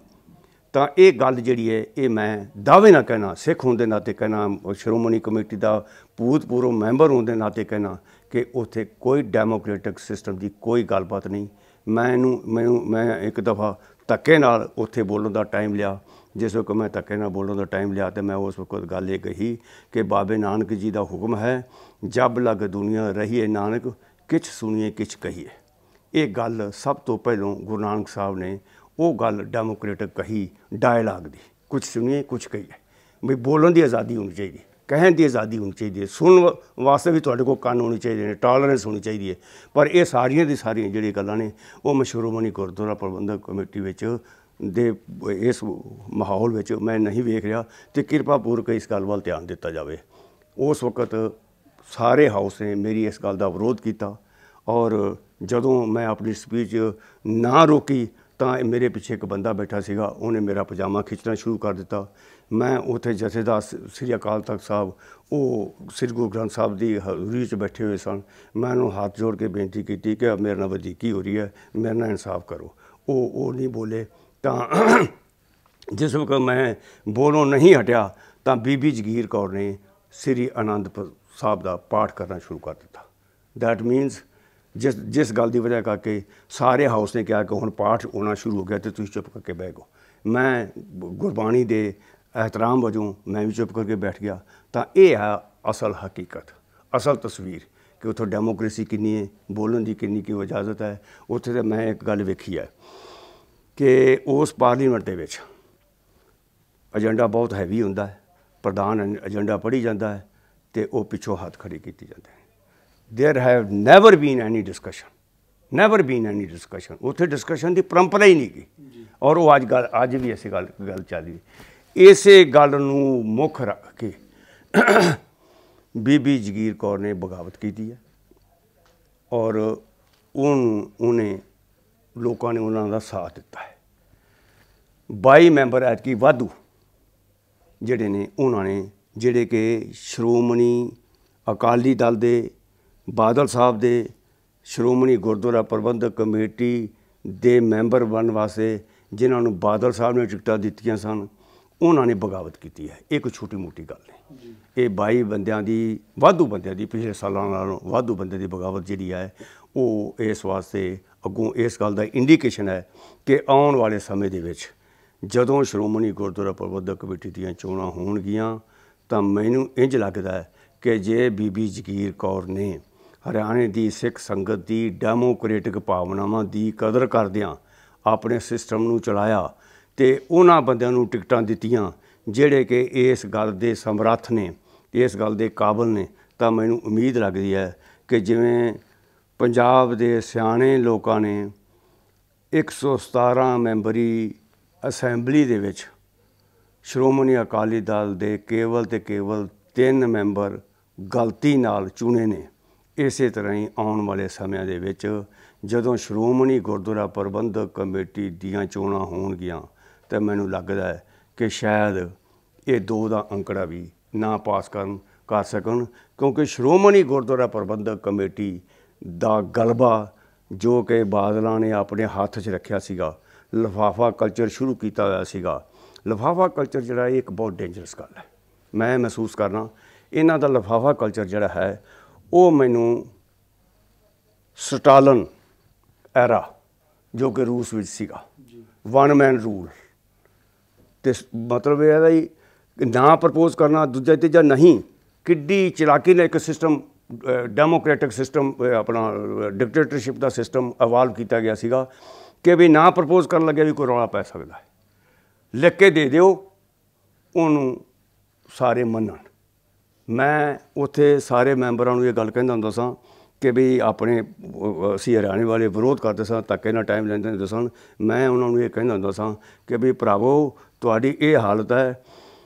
ਤਾਂ ਇਹ ਗੱਲ ਜਿਹੜੀ ਹੈ ਇਹ ਮੈਂ ਦਾਅਵੇ ਨਾਲ ਕਹਿਣਾ, ਸਿੱਖ ਹੋਣ ਦੇ ਨਾਤੇ ਕਹਿਣਾ, ਸ਼੍ਰੋਮਣੀ ਕਮੇਟੀ ਦਾ ਭੂਤਪੂਰਵ ਮੈਂਬਰ ਹੋਣ ਦੇ ਨਾਤੇ ਕਹਿਣਾ ਕਿ ਉੱਥੇ ਕੋਈ ਡੈਮੋਕ੍ਰੈਟਿਕ ਸਿਸਟਮ ਦੀ ਕੋਈ ਗੱਲਬਾਤ ਨਹੀਂ। ਮੈਂ ਇੱਕ ਦਫਾ ਧੱਕੇ ਨਾਲ ਉੱਥੇ ਬੋਲਣ ਦਾ ਟਾਈਮ ਲਿਆ। ਜਿਸ ਵਕਤ ਮੈਂ ਧੱਕੇ ਨਾਲ ਬੋਲਣ ਦਾ ਟਾਈਮ ਲਿਆ ਤਾਂ ਮੈਂ ਉਸ ਵਕਤ ਗੱਲ ਇਹ ਕਹੀ ਕਿ ਬਾਬੇ ਨਾਨਕ ਜੀ ਦਾ ਹੁਕਮ ਹੈ, ਜਬ ਲਗ ਦੁਨੀਆ ਰਹੀਏ ਨਾਨਕ, ਕਿਛ ਸੁਣੀਏ ਕਿਛ ਕਹੀਏ। ਇਹ ਗੱਲ ਸਭ ਤੋਂ ਪਹਿਲੋਂ ਗੁਰੂ ਨਾਨਕ ਸਾਹਿਬ ਨੇ ਉਹ ਗੱਲ ਡੈਮੋਕ੍ਰੇਟਿਕ ਕਹੀ, ਡਾਇਲਾਗ ਦੀ, ਕੁਛ ਸੁਣੀਏ ਕੁਛ ਕਹੀਏ। ਵੀ ਬੋਲਣ ਦੀ ਆਜ਼ਾਦੀ ਹੋਣੀ ਚਾਹੀਦੀ, ਕਹਿਣ ਦੀ ਆਜ਼ਾਦੀ ਹੋਣੀ ਚਾਹੀਦੀ ਹੈ, ਸੁਣਨ ਵਾਸਤੇ ਵੀ ਤੁਹਾਡੇ ਕੋਲ ਕੰਨ ਹੋਣੇ ਚਾਹੀਦੇ ਨੇ, ਟਾਲਰੈਂਸ ਹੋਣੀ ਚਾਹੀਦੀ ਹੈ। ਪਰ ਇਹ ਸਾਰੀਆਂ ਦੀ ਸਾਰੀਆਂ ਜਿਹੜੀਆਂ ਗੱਲਾਂ ਨੇ ਉਹ ਮੈਂ ਸ਼੍ਰੋਮਣੀ ਗੁਰਦੁਆਰਾ ਪ੍ਰਬੰਧਕ ਕਮੇਟੀ ਵਿੱਚ ਦੇ ਇਸ ਮਾਹੌਲ ਵਿੱਚ ਮੈਂ ਨਹੀਂ ਵੇਖ ਰਿਹਾ ਅਤੇ ਕਿਰਪਾਪੂਰਵਕ ਇਸ ਗੱਲ ਵੱਲ ਧਿਆਨ ਦਿੱਤਾ ਜਾਵੇ। ਉਸ ਵਕਤ ਸਾਰੇ ਹਾਊਸ ਨੇ ਮੇਰੀ ਇਸ ਗੱਲ ਦਾ ਵਿਰੋਧ ਕੀਤਾ ਔਰ ਜਦੋਂ ਮੈਂ ਆਪਣੀ ਸਪੀਚ ਨਾ ਰੋਕੀ ਤਾਂ ਮੇਰੇ ਪਿੱਛੇ ਇੱਕ ਬੰਦਾ ਬੈਠਾ ਸੀਗਾ, ਉਹਨੇ ਮੇਰਾ ਪਜਾਮਾ ਖਿੱਚਣਾ ਸ਼ੁਰੂ ਕਰ ਦਿੱਤਾ। ਮੈਂ ਉੱਥੇ ਜਥੇਦਾਰ ਸ੍ਰੀ ਅਕਾਲ ਤਖਤ ਸਾਹਿਬ, ਉਹ ਸ੍ਰੀ ਗੁਰੂ ਗ੍ਰੰਥ ਸਾਹਿਬ ਦੀ ਹਜ਼ੂਰੀ 'ਚ ਬੈਠੇ ਹੋਏ ਸਨ। ਮੈਂ ਉਹਨੂੰ ਹੱਥ ਜੋੜ ਕੇ ਬੇਨਤੀ ਕੀਤੀ ਕਿ ਮੇਰੇ ਨਾਲ ਵਧੀਕੀ ਹੋ ਰਹੀ ਹੈ, ਮੇਰੇ ਨਾਲ ਇਨਸਾਫ ਕਰੋ। ਉਹ ਨਹੀਂ ਬੋਲੇ। ਤਾਂ ਜਿਸ ਵਕਤ ਮੈਂ ਬੋਲੋਂ ਨਹੀਂ ਹਟਿਆ ਤਾਂ ਬੀਬੀ ਜਗੀਰ ਕੌਰ ਨੇ ਸ੍ਰੀ ਅਨੰਦਪੁਰ ਸਾਹਿਬ ਦਾ ਪਾਠ ਕਰਨਾ ਸ਼ੁਰੂ ਕਰ ਦਿੱਤਾ। ਦੈਟ ਮੀਨਸ ਜਿਸ ਗੱਲ ਦੀ ਵਜ੍ਹਾ ਕਰਕੇ ਸਾਰੇ ਹਾਊਸ ਨੇ ਕਿਹਾ ਕਿ ਹੁਣ ਪਾਠ ਹੋਣਾ ਸ਼ੁਰੂ ਹੋ ਗਿਆ ਅਤੇ ਤੁਸੀਂ ਚੁੱਪ ਕਰਕੇ ਬਹਿ ਗਓ। ਮੈਂ ਗੁਰਬਾਣੀ ਦੇ ਇਹਤਰਾਮ ਵਜੋਂ ਮੈਂ ਵੀ ਚੁੱਪ ਕਰਕੇ ਬੈਠ ਗਿਆ। ਤਾਂ ਇਹ ਹੈ ਅਸਲ ਹਕੀਕਤ, ਅਸਲ ਤਸਵੀਰ ਕਿ ਉੱਥੋਂ ਡੈਮੋਕ੍ਰੇਸੀ ਕਿੰਨੀ ਹੈ, ਬੋਲਣ ਦੀ ਕਿੰਨੀ ਕੀ ਇਜਾਜ਼ਤ ਹੈ। ਉੱਥੇ ਤਾਂ ਮੈਂ ਇੱਕ ਗੱਲ ਵੇਖੀ ਹੈ ਕਿ ਉਸ ਪਾਰਲੀਮੈਂਟ ਦੇ ਵਿੱਚ ਏਜੰਡਾ ਬਹੁਤ ਹੈਵੀ ਹੁੰਦਾ ਹੈ, ਪ੍ਰਧਾਨ ਏਜੰਡਾ ਪੜ੍ਹੀ ਜਾਂਦਾ ਹੈ ਅਤੇ ਉਹ ਪਿੱਛੋਂ ਹੱਥ ਖੜੇ ਕੀਤੇ ਜਾਂਦੇ ਨੇ। There have never been any discussion, ਉੱਥੇ ਡਿਸਕਸ਼ਨ ਦੀ ਪਰੰਪਰਾ ਹੀ ਨਹੀਂ ਗਈ। ਔਰ ਉਹ ਅੱਜ ਵੀ ਐਸੀ ਗੱਲ ਚੱਲ ਰਹੀ। ਇਸੇ ਗੱਲ ਨੂੰ ਮੁੱਖ ਰੱਖ ਕੇ ਬੀਬੀ ਜਗੀਰ ਕੌਰ ਨੇ ਬਗਾਵਤ ਕੀਤੀ ਹੈ ਔਰ ਉਹਨੇ ਲੋਕਾਂ ਨੇ ਉਹਨਾਂ ਦਾ ਸਾਥ ਦਿੱਤਾ ਹੈ। 22 ਮੈਂਬਰ ਐਤਕੀ ਵਾਧੂ ਜਿਹੜੇ ਨੇ ਉਹਨਾਂ ਨੇ, ਜਿਹੜੇ ਕਿ ਸ਼੍ਰੋਮਣੀ ਅਕਾਲੀ ਦਲ ਦੇ, ਬਾਦਲ ਸਾਹਿਬ ਦੇ, ਸ਼੍ਰੋਮਣੀ ਗੁਰਦੁਆਰਾ ਪ੍ਰਬੰਧਕ ਕਮੇਟੀ ਦੇ ਮੈਂਬਰ ਬਣਨ ਵਾਸਤੇ ਜਿਨ੍ਹਾਂ ਨੂੰ ਬਾਦਲ ਸਾਹਿਬ ਨੇ ਟਿਕਟਾਂ ਦਿੱਤੀਆਂ ਸਨ, ਉਹਨਾਂ ਨੇ ਬਗਾਵਤ ਕੀਤੀ ਹੈ। ਇਹ ਕੋਈ ਛੋਟੀ ਮੋਟੀ ਗੱਲ ਨਹੀਂ। ਇਹ 22 ਬੰਦਿਆਂ ਦੀ, ਵਾਧੂ ਬੰਦਿਆਂ ਦੀ, ਪਿਛਲੇ ਸਾਲਾਂ ਨਾਲੋਂ ਵਾਧੂ ਬੰਦਿਆਂ ਦੀ ਬਗਾਵਤ ਜਿਹੜੀ ਹੈ ਉਹ ਇਸ ਵਾਸਤੇ ਅੱਗੋਂ ਇਸ ਗੱਲ ਦਾ ਇੰਡੀਕੇਸ਼ਨ ਹੈ ਕਿ ਆਉਣ ਵਾਲੇ ਸਮੇਂ ਦੇ ਵਿੱਚ ਜਦੋਂ ਸ਼੍ਰੋਮਣੀ ਗੁਰਦੁਆਰਾ ਪ੍ਰਬੰਧਕ ਕਮੇਟੀ ਦੀਆਂ ਚੋਣਾਂ ਹੋਣਗੀਆਂ ਤਾਂ ਮੈਨੂੰ ਇੰਝ ਲੱਗਦਾ ਹੈ ਕਿ ਜੇ ਬੀਬੀ ਜਗੀਰ ਕੌਰ ਨੇ ਹਰਿਆਣੇ ਦੀ ਸਿੱਖ ਸੰਗਤ ਦੀ ਡੈਮੋਕ੍ਰੇਟਿਕ ਭਾਵਨਾਵਾਂ ਦੀ ਕਦਰ ਕਰਦਿਆਂ ਆਪਣੇ ਸਿਸਟਮ ਨੂੰ ਚਲਾਇਆ ਅਤੇ ਉਹਨਾਂ ਬੰਦਿਆਂ ਨੂੰ ਟਿਕਟਾਂ ਦਿੱਤੀਆਂ ਜਿਹੜੇ ਕਿ ਇਸ ਗੱਲ ਦੇ ਸਮਰੱਥ ਨੇ, ਇਸ ਗੱਲ ਦੇ ਕਾਬਲ ਨੇ, ਤਾਂ ਮੈਨੂੰ ਉਮੀਦ ਲੱਗਦੀ ਹੈ ਕਿ ਜਿਵੇਂ ਪੰਜਾਬ ਦੇ ਸਿਆਣੇ ਲੋਕਾਂ ਨੇ 117 ਮੈਂਬਰੀ ਅਸੈਂਬਲੀ ਦੇ ਵਿੱਚ ਸ਼੍ਰੋਮਣੀ ਅਕਾਲੀ ਦਲ ਦੇ ਕੇਵਲ ਅਤੇ ਕੇਵਲ 3 ਮੈਂਬਰ ਗਲਤੀ ਨਾਲ ਚੁਣੇ ਨੇ, ਇਸੇ ਤਰ੍ਹਾਂ ਹੀ ਆਉਣ ਵਾਲੇ ਸਮਿਆਂ ਦੇ ਵਿੱਚ ਜਦੋਂ ਸ਼੍ਰੋਮਣੀ ਗੁਰਦੁਆਰਾ ਪ੍ਰਬੰਧਕ ਕਮੇਟੀ ਦੀਆਂ ਚੋਣਾਂ ਹੋਣਗੀਆਂ ਤਾਂ ਮੈਨੂੰ ਲੱਗਦਾ ਹੈ ਕਿ ਸ਼ਾਇਦ ਇਹ 2 ਦਾ ਅੰਕੜਾ ਵੀ ਨਾ ਪਾਸ ਕਰ ਸਕਣ, ਕਿਉਂਕਿ ਸ਼੍ਰੋਮਣੀ ਗੁਰਦੁਆਰਾ ਪ੍ਰਬੰਧਕ ਕਮੇਟੀ ਦਾ ਗਲਬਾ ਜੋ ਕਿ ਬਾਦਲਾਂ ਨੇ ਆਪਣੇ ਹੱਥ 'ਚ ਰੱਖਿਆ ਸੀਗਾ, ਲਿਫਾਫਾ ਕਲਚਰ ਸ਼ੁਰੂ ਕੀਤਾ ਹੋਇਆ ਸੀਗਾ। ਲਿਫਾਫਾ ਕਲਚਰ ਜਿਹੜਾ ਇਹ ਇੱਕ ਬਹੁਤ ਡੇਂਜਰਸ ਗੱਲ ਹੈ। ਮੈਂ ਮਹਿਸੂਸ ਕਰਨਾ ਇਹਨਾਂ ਦਾ ਲਿਫਾਫਾ ਕਲਚਰ ਜਿਹੜਾ ਹੈ ਉਹ ਮੈਨੂੰ ਸਟਾਲਨ ਐਰਾ ਜੋ ਕਿ ਰੂਸ ਵਿੱਚ ਸੀਗਾ, 1 ਮੈਨ ਰੂਲ, ਅਤੇ ਮਤਲਬ ਇਹ ਹੈ ਵੀ ਨਾ ਪ੍ਰਪੋਜ਼ ਕਰਨਾ, ਦੂਜਾ ਤੀਜਾ ਨਹੀਂ, ਕਿੱਡੀ ਚਲਾਕੀ ਨਾਲ ਇੱਕ ਸਿਸਟਮ, ਡੈਮੋਕ੍ਰੈਟਿਕ ਸਿਸਟਮ, ਆਪਣਾ ਡਿਕਟੇਟਰਸ਼ਿਪ ਦਾ ਸਿਸਟਮ ਇਵਾਲਵ ਕੀਤਾ ਗਿਆ ਸੀਗਾ ਕਿ ਵੀ ਨਾ ਪ੍ਰਪੋਜ਼ ਕਰਨ ਲੱਗਿਆ ਵੀ ਕੋਈ ਰੌਲਾ ਪੈ ਸਕਦਾ ਹੈ, ਲਿਖ ਕੇ ਦੇ ਦਿਓ, ਉਹਨੂੰ ਸਾਰੇ ਮੰਨਣ। ਮੈਂ ਉੱਥੇ ਸਾਰੇ ਮੈਂਬਰਾਂ ਨੂੰ ਇਹ ਗੱਲ ਕਹਿੰਦਾ ਹੁੰਦਾ ਸਾਂ ਕਿ ਵੀ ਆਪਣੇ ਅਸੀਂ ਹਰਿਆਣੇ ਵਾਲੇ ਵਿਰੋਧ ਕਰਦੇ ਸਾਂ, ਧੱਕੇ ਨਾਲ ਟਾਈਮ ਲੈਂਦੇ ਹੁੰਦੇ ਸਨ। ਮੈਂ ਉਹਨਾਂ ਨੂੰ ਇਹ ਕਹਿੰਦਾ ਹੁੰਦਾ ਸਾਂ ਕਿ ਵੀ ਭਰਾਵੋ ਤੁਹਾਡੀ ਇਹ ਹਾਲਤ ਹੈ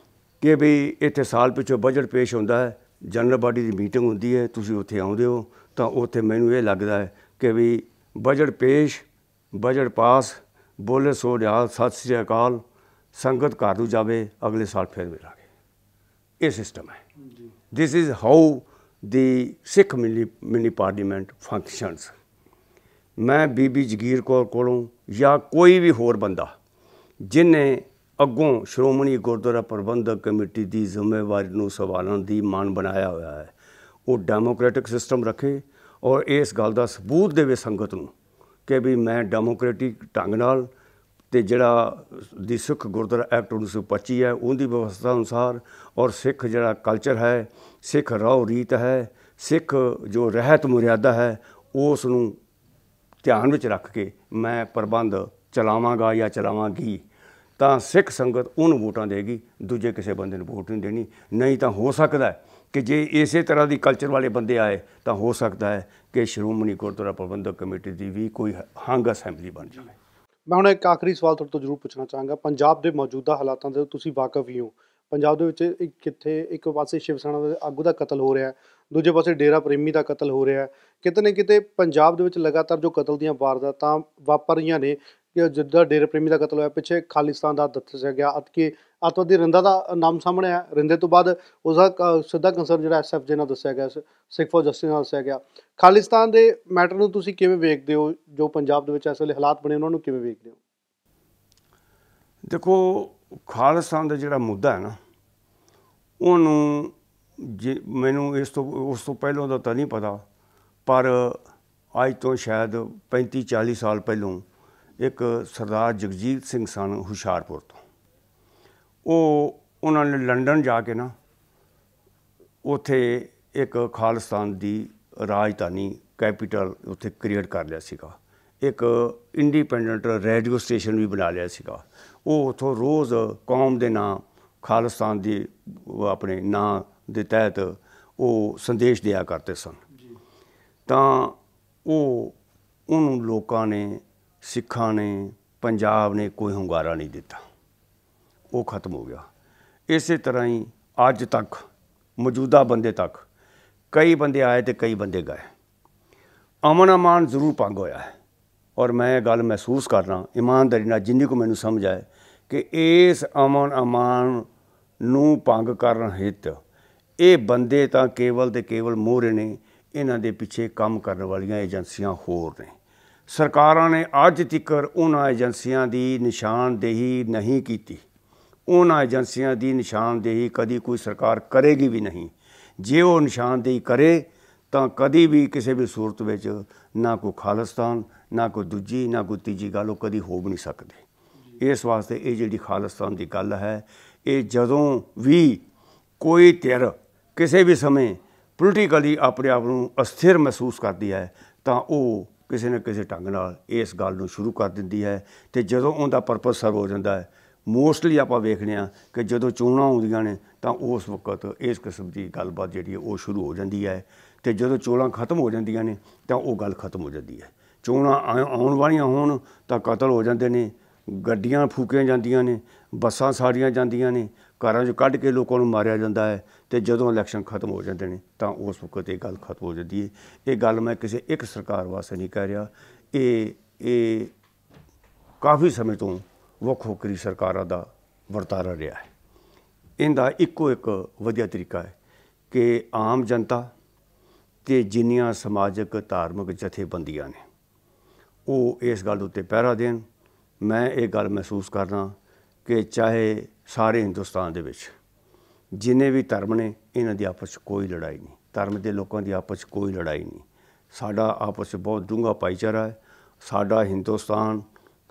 ਕਿ ਵੀ ਇੱਥੇ ਸਾਲ ਪਿੱਛੋਂ ਬਜਟ ਪੇਸ਼ ਹੁੰਦਾ ਹੈ, ਜਨਰਲ ਬਾਡੀ ਦੀ ਮੀਟਿੰਗ ਹੁੰਦੀ ਹੈ, ਤੁਸੀਂ ਉੱਥੇ ਆਉਂਦੇ ਹੋ ਤਾਂ ਉੱਥੇ ਮੈਨੂੰ ਇਹ ਲੱਗਦਾ ਹੈ ਕਿ ਵੀ ਬਜਟ ਪੇਸ਼, ਬਜਟ ਪਾਸ, ਬੋਲੇ ਸੋ ਨਿਹਾਲ, ਸਤਿ ਸ੍ਰੀ ਅਕਾਲ, ਸੰਗਤ ਘਰ ਨੂੰ ਜਾਵੇ, ਅਗਲੇ ਸਾਲ ਫਿਰ ਮਿਲਾਂਗੇ। ਇਹ ਸਿਸਟਮ ਹੈ। This is how the Sikh mini parliament functions. ਮੈਂ ਬੀਬੀ ਜਗੀਰ ਕੌਰ ਕੋਲੋਂ ਜਾਂ ਕੋਈ ਵੀ ਹੋਰ ਬੰਦਾ ਜਿਹਨੇ ਅੱਗੋਂ ਸ਼੍ਰੋਮਣੀ ਗੁਰਦੁਆਰਾ ਪ੍ਰਬੰਧਕ ਕਮੇਟੀ ਦੀ ਜ਼ਿੰਮੇਵਾਰੀ ਨੂੰ ਸੰਭਾਲਣ ਦੀ ਮਨ ਬਣਾਇਆ ਹੋਇਆ ਹੈ, ਉਹ ਡੈਮੋਕ੍ਰੈਟਿਕ ਸਿਸਟਮ ਰੱਖੇ ਔਰ ਇਸ ਗੱਲ ਦਾ ਸਬੂਤ ਦੇਵੇ ਸੰਗਤ ਨੂੰ ਕਿ ਵੀ ਮੈਂ ਡੈਮੋਕ੍ਰੈਟਿਕ ਢੰਗ ਨਾਲ ਤੇ ਜਿਹੜਾ ਦੀ ਸਿੱਖ ਗੁਰਦੁਆਰਾ ਐਕਟ 1925 ਹੈ ਉਹਦੀ ਵਿਵਸਥਾ ਅਨੁਸਾਰ ਔਰ ਸਿੱਖ ਜਿਹੜਾ ਕਲਚਰ ਹੈ, ਸਿੱਖ ਰਹੁ ਰੀਤ ਹੈ, ਸਿੱਖ ਜੋ ਰਹਿਤ ਮਰਿਆਦਾ ਹੈ, ਉਸ ਨੂੰ ਧਿਆਨ ਵਿੱਚ ਰੱਖ ਕੇ ਮੈਂ ਪ੍ਰਬੰਧ ਚਲਾਵਾਂਗਾ ਜਾਂ ਚਲਾਵਾਂਗੀ ਤਾਂ ਸਿੱਖ ਸੰਗਤ ਉਹਨੂੰ ਵੋਟਾਂ ਦੇਗੀ, ਦੂਜੇ ਕਿਸੇ ਬੰਦੇ ਨੂੰ ਵੋਟ ਨਹੀਂ ਦੇਣੀ। ਨਹੀਂ ਤਾਂ ਹੋ ਸਕਦਾ ਕਿ ਜੇ ਇਸੇ ਤਰ੍ਹਾਂ ਦੀ ਕਲਚਰ ਵਾਲੇ ਬੰਦੇ ਆਏ ਤਾਂ ਹੋ ਸਕਦਾ ਹੈ ਕਿ ਸ਼੍ਰੋਮਣੀ ਗੁਰਦੁਆਰਾ ਪ੍ਰਬੰਧਕ ਕਮੇਟੀ ਦੀ ਵੀ ਕੋਈ ਹੰਗ ਅਸੈਂਬਲੀ ਬਣ ਜਾਵੇ। ਮੈਂ ਹੁਣ ਇੱਕ ਆਖਰੀ ਸਵਾਲ ਤੁਹਾਡੇ ਤੋਂ ਜ਼ਰੂਰ ਪੁੱਛਣਾ ਚਾਹਾਂਗਾ। ਪੰਜਾਬ ਦੇ ਮੌਜੂਦਾ ਹਾਲਾਤਾਂ ਦੇ ਤੁਸੀਂ ਵਾਕਫ ਹੀ ਹੋ। ਪੰਜਾਬ ਦੇ ਵਿੱਚ ਇੱਕ ਪਾਸੇ ਸ਼ਿਵ ਸੈਨਾ ਦੇ ਆਗੂ ਦਾ ਕਤਲ ਹੋ ਰਿਹਾ, ਦੂਜੇ ਪਾਸੇ ਡੇਰਾ ਪ੍ਰੇਮੀ ਦਾ ਕਤਲ ਹੋ ਰਿਹਾ। ਕਿਤੇ ਨਾ ਕਿਤੇ ਪੰਜਾਬ ਦੇ ਵਿੱਚ ਲਗਾਤਾਰ ਜੋ ਕਤਲ ਦੀਆਂ ਵਾਰਦਾਤਾਂ ਵਾਪਰ ਰਹੀਆਂ ਨੇ, ਕਿ ਜਿੱਦਾਂ ਡੇਰਾ ਪ੍ਰੇਮੀ ਦਾ ਕਤਲ ਹੋਇਆ, ਪਿੱਛੇ ਖਾਲਿਸਤਾਨ ਦਾ ਦੱਸਿਆ ਗਿਆ, ਅੱਤਵਾਦੀ ਰਿੰਦਾ ਦਾ ਨਾਮ ਸਾਹਮਣੇ ਆਇਆ। ਰਿੰਦੇ ਤੋਂ ਬਾਅਦ ਉਸਦਾ ਸਿੱਧਾ ਕੰਸਰਨ ਜਿਹੜਾ SFJ ਨਾਲ ਦੱਸਿਆ ਗਿਆ, ਸਿੱਖ ਫॉर ਜਸਟਿਸ ਨਾਲ ਦੱਸਿਆ ਗਿਆ। ਖਾਲਿਸਤਾਨ ਦੇ ਮੈਟਰ ਨੂੰ ਤੁਸੀਂ ਕਿਵੇਂ ਵੇਖਦੇ ਹੋ? ਜੋ ਪੰਜਾਬ ਦੇ ਵਿੱਚ ਇਸ ਵੇਲੇ ਹਾਲਾਤ ਬਣੇ ਉਹਨਾਂ ਨੂੰ ਕਿਵੇਂ ਵੇਖਦੇ ਹੋ? ਦੇਖੋ, ਖਾਲਿਸਤਾਨ ਦਾ ਜਿਹੜਾ ਮੁੱਦਾ ਹੈ ਨਾ, ਉਹਨੂੰ ਜੇ ਮੈਨੂੰ ਉਸ ਤੋਂ ਪਹਿਲਾਂ ਦਾ ਤਾਂ ਨਹੀਂ ਪਤਾ, ਪਰ ਅੱਜ ਤੋਂ ਸ਼ਾਇਦ 35-40 ਸਾਲ ਪਹਿਲੋਂ ਇੱਕ ਸਰਦਾਰ ਜਗਜੀਤ ਸਿੰਘ ਸਨ ਹੁਸ਼ਿਆਰਪੁਰ ਤੋਂ, ਉਹਨਾਂ ਨੇ ਲੰਡਨ ਜਾ ਕੇ ਨਾ ਉੱਥੇ ਇੱਕ ਖਾਲਿਸਤਾਨ ਦੀ ਰਾਜਧਾਨੀ ਕੈਪੀਟਲ ਉੱਥੇ ਕ੍ਰੀਏਟ ਕਰ ਲਿਆ ਸੀਗਾ। ਇੱਕ ਇੰਡੀਪੈਂਡੈਂਟ ਰੇਡੀਓ ਸਟੇਸ਼ਨ ਵੀ ਬਣਾ ਲਿਆ ਸੀਗਾ। ਉਹ ਉੱਥੋਂ ਰੋਜ਼ ਕੌਮ ਦੇ ਨਾਂ, ਖਾਲਿਸਤਾਨ ਦੀ ਆਪਣੇ ਨਾਂ ਦੇ ਤਹਿਤ ਉਹ ਸੰਦੇਸ਼ ਦਿਆ ਕਰਦੇ ਸਨ। ਤਾਂ ਉਹਨੂੰ ਲੋਕਾਂ ਨੇ, ਸਿੱਖਾਂ ਨੇ, ਪੰਜਾਬ ਨੇ ਕੋਈ ਹੁੰਗਾਰਾ ਨਹੀਂ ਦਿੱਤਾ, ਉਹ ਖਤਮ ਹੋ ਗਿਆ। ਇਸੇ ਤਰ੍ਹਾਂ ਹੀ ਅੱਜ ਤੱਕ ਮੌਜੂਦਾ ਬੰਦੇ ਤੱਕ ਕਈ ਬੰਦੇ ਆਏ ਤੇ ਕਈ ਬੰਦੇ ਗਏ। ਅਮਨ ਅਮਾਨ ਜ਼ਰੂਰ ਭੰਗ ਹੋਇਆ ਹੈ ਔਰ ਮੈਂ ਇਹ ਗੱਲ ਮਹਿਸੂਸ ਕਰਨਾ ਇਮਾਨਦਾਰੀ ਨਾਲ, ਜਿੰਨੀ ਕੁ ਮੈਨੂੰ ਸਮਝ ਆਏ, ਕਿ ਇਸ ਅਮਨ ਅਮਾਨ ਨੂੰ ਭੰਗ ਕਰਨ ਹਿੱਤ ਇਹ ਬੰਦੇ ਤਾਂ ਕੇਵਲ ਤੇ ਕੇਵਲ ਮੋਹਰੇ ਨੇ, ਇਹਨਾਂ ਦੇ ਪਿੱਛੇ ਕੰਮ ਕਰਨ ਵਾਲੀਆਂ ਏਜੰਸੀਆਂ ਹੋਰ ਨੇ। ਸਰਕਾਰਾਂ ਨੇ ਅੱਜ ਤੱਕ ਉਹਨਾਂ ਏਜੰਸੀਆਂ ਦੀ ਨਿਸ਼ਾਨਦੇਹੀ ਨਹੀਂ ਕੀਤੀ। ਉਹਨਾਂ ਏਜੰਸੀਆਂ ਦੀ ਨਿਸ਼ਾਨਦੇਹੀ ਕਦੀ ਕੋਈ ਸਰਕਾਰ ਕਰੇਗੀ ਵੀ ਨਹੀਂ। ਜੇ ਉਹ ਨਿਸ਼ਾਨਦੇਹੀ ਕਰੇ ਤਾਂ ਕਦੀ ਵੀ ਕਿਸੇ ਵੀ ਸੂਰਤ ਵਿੱਚ ਨਾ ਕੋਈ ਖਾਲਿਸਤਾਨ, ਨਾ ਕੋਈ ਦੂਜੀ, ਨਾ ਕੋਈ ਤੀਜੀ ਗੱਲ ਉਹ ਕਦੀ ਹੋ ਵੀ ਨਹੀਂ ਸਕਦੇ। ਇਸ ਵਾਸਤੇ ਇਹ ਜਿਹੜੀ ਖਾਲਿਸਤਾਨ ਦੀ ਗੱਲ ਹੈ, ਇਹ ਜਦੋਂ ਵੀ ਕੋਈ ਧਿਰ ਕਿਸੇ ਵੀ ਸਮੇਂ ਪੋਲੀਟੀਕਲੀ ਆਪਣੇ ਆਪ ਨੂੰ ਅਸਥਿਰ ਮਹਿਸੂਸ ਕਰਦੀ ਹੈ ਤਾਂ ਉਹ ਕਿਸੇ ਨਾ ਕਿਸੇ ਢੰਗ ਨਾਲ ਇਸ ਗੱਲ ਨੂੰ ਸ਼ੁਰੂ ਕਰ ਦਿੰਦੀ ਹੈ। ਅਤੇ ਜਦੋਂ ਉਹਦਾ ਪਰਪਸ ਸਰਵ ਹੋ ਜਾਂਦਾ ਹੈ, ਮੋਸਟਲੀ ਆਪਾਂ ਵੇਖਦੇ ਹਾਂ ਕਿ ਜਦੋਂ ਚੋਣਾਂ ਆਉਂਦੀਆਂ ਨੇ ਤਾਂ ਉਸ ਵਕਤ ਇਸ ਕਿਸਮ ਦੀ ਗੱਲਬਾਤ ਜਿਹੜੀ ਹੈ ਉਹ ਸ਼ੁਰੂ ਹੋ ਜਾਂਦੀ ਹੈ। ਅਤੇ ਜਦੋਂ ਚੋਣਾਂ ਖਤਮ ਹੋ ਜਾਂਦੀਆਂ ਨੇ ਤਾਂ ਉਹ ਗੱਲ ਖਤਮ ਹੋ ਜਾਂਦੀ ਹੈ। ਚੋਣਾਂ ਆਉਣ ਵਾਲੀਆਂ ਹੋਣ ਤਾਂ ਕਤਲ ਹੋ ਜਾਂਦੇ ਨੇ, ਗੱਡੀਆਂ ਫੂਕੀਆਂ ਜਾਂਦੀਆਂ ਨੇ, ਬੱਸਾਂ ਸਾੜੀਆਂ ਜਾਂਦੀਆਂ ਨੇ, ਘਰਾਂ 'ਚ ਕੱਢ ਕੇ ਲੋਕਾਂ ਨੂੰ ਮਾਰਿਆ ਜਾਂਦਾ ਹੈ। ਅਤੇ ਜਦੋਂ ਇਲੈਕਸ਼ਨ ਖਤਮ ਹੋ ਜਾਂਦੇ ਨੇ ਤਾਂ ਉਸ ਵਕਤ ਇਹ ਗੱਲ ਖਤਮ ਹੋ ਜਾਂਦੀ ਹੈ। ਇਹ ਗੱਲ ਮੈਂ ਕਿਸੇ ਇੱਕ ਸਰਕਾਰ ਵਾਸਤੇ ਨਹੀਂ ਕਹਿ ਰਿਹਾ, ਇਹ ਕਾਫੀ ਸਮੇਂ ਤੋਂ ਵੱਖੋ ਵੱਖਰੀ ਸਰਕਾਰਾਂ ਦਾ ਵਰਤਾਰਾ ਰਿਹਾ ਹੈ। ਇਹਦਾ ਇੱਕੋ ਇੱਕ ਵਧੀਆ ਤਰੀਕਾ ਹੈ ਕਿ ਆਮ ਜਨਤਾ ਅਤੇ ਜਿੰਨੀਆਂ ਸਮਾਜਿਕ ਧਾਰਮਿਕ ਜਥੇਬੰਦੀਆਂ ਨੇ ਉਹ ਇਸ ਗੱਲ ਉੱਤੇ ਪਹਿਰਾ ਦੇਣ। ਮੈਂ ਇਹ ਗੱਲ ਮਹਿਸੂਸ ਕਰਦਾ ਕਿ ਚਾਹੇ ਸਾਰੇ ਹਿੰਦੁਸਤਾਨ ਦੇ ਵਿੱਚ ਜਿੰਨੇ ਵੀ ਧਰਮ ਨੇ, ਇਹਨਾਂ ਦੀ ਆਪਸ 'ਚ ਕੋਈ ਲੜਾਈ ਨਹੀਂ। ਧਰਮ ਦੇ ਲੋਕਾਂ ਦੀ ਆਪਸ 'ਚ ਕੋਈ ਲੜਾਈ ਨਹੀਂ। ਸਾਡਾ ਆਪਸ 'ਚ ਬਹੁਤ ਡੂੰਘਾ ਭਾਈਚਾਰਾ ਹੈ। ਸਾਡਾ ਹਿੰਦੁਸਤਾਨ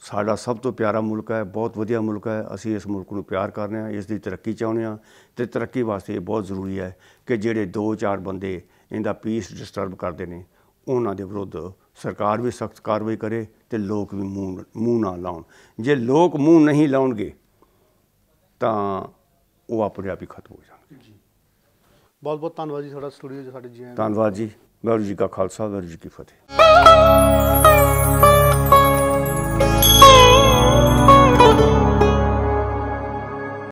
ਸਾਡਾ ਸਭ ਤੋਂ ਪਿਆਰਾ ਮੁਲਕ ਹੈ, ਬਹੁਤ ਵਧੀਆ ਮੁਲਕ ਹੈ। ਅਸੀਂ ਇਸ ਮੁਲਕ ਨੂੰ ਪਿਆਰ ਕਰਦੇ ਹਾਂ, ਇਸ ਦੀ ਤਰੱਕੀ ਚਾਹੁੰਦੇ ਹਾਂ। ਅਤੇ ਤਰੱਕੀ ਵਾਸਤੇ ਇਹ ਬਹੁਤ ਜ਼ਰੂਰੀ ਹੈ ਕਿ ਜਿਹੜੇ 2-4 ਬੰਦੇ ਇਹਦਾ ਪੀਸ ਡਿਸਟਰਬ ਕਰਦੇ ਨੇ, ਉਹਨਾਂ ਦੇ ਵਿਰੁੱਧ ਸਰਕਾਰ ਵੀ ਸਖਤ ਕਾਰਵਾਈ ਕਰੇ ਅਤੇ ਲੋਕ ਵੀ ਮੂੰਹ ਨਾ ਲਾਉਣ। ਜੇ ਲੋਕ ਮੂੰਹ ਨਹੀਂ ਲਾਉਣਗੇ ਤਾਂ ਉਹ ਆਪਣੇ ਆਪ ਹੀ ਖਤਮ ਹੋ ਜਾਣਗੇ। ਬਹੁਤ ਬਹੁਤ ਧੰਨਵਾਦ ਜੀ ਤੁਹਾਡਾ ਸਟੂਡੀਓ 'ਚ ਸਾਡੇ ਜੀ। ਧੰਨਵਾਦ ਜੀ। ਵਾਹਿਗੁਰੂ ਜੀ ਕਾ ਖਾਲਸਾ, ਵਾਹਿਗੁਰੂ ਜੀ ਕੀ ਫਤਿਹ।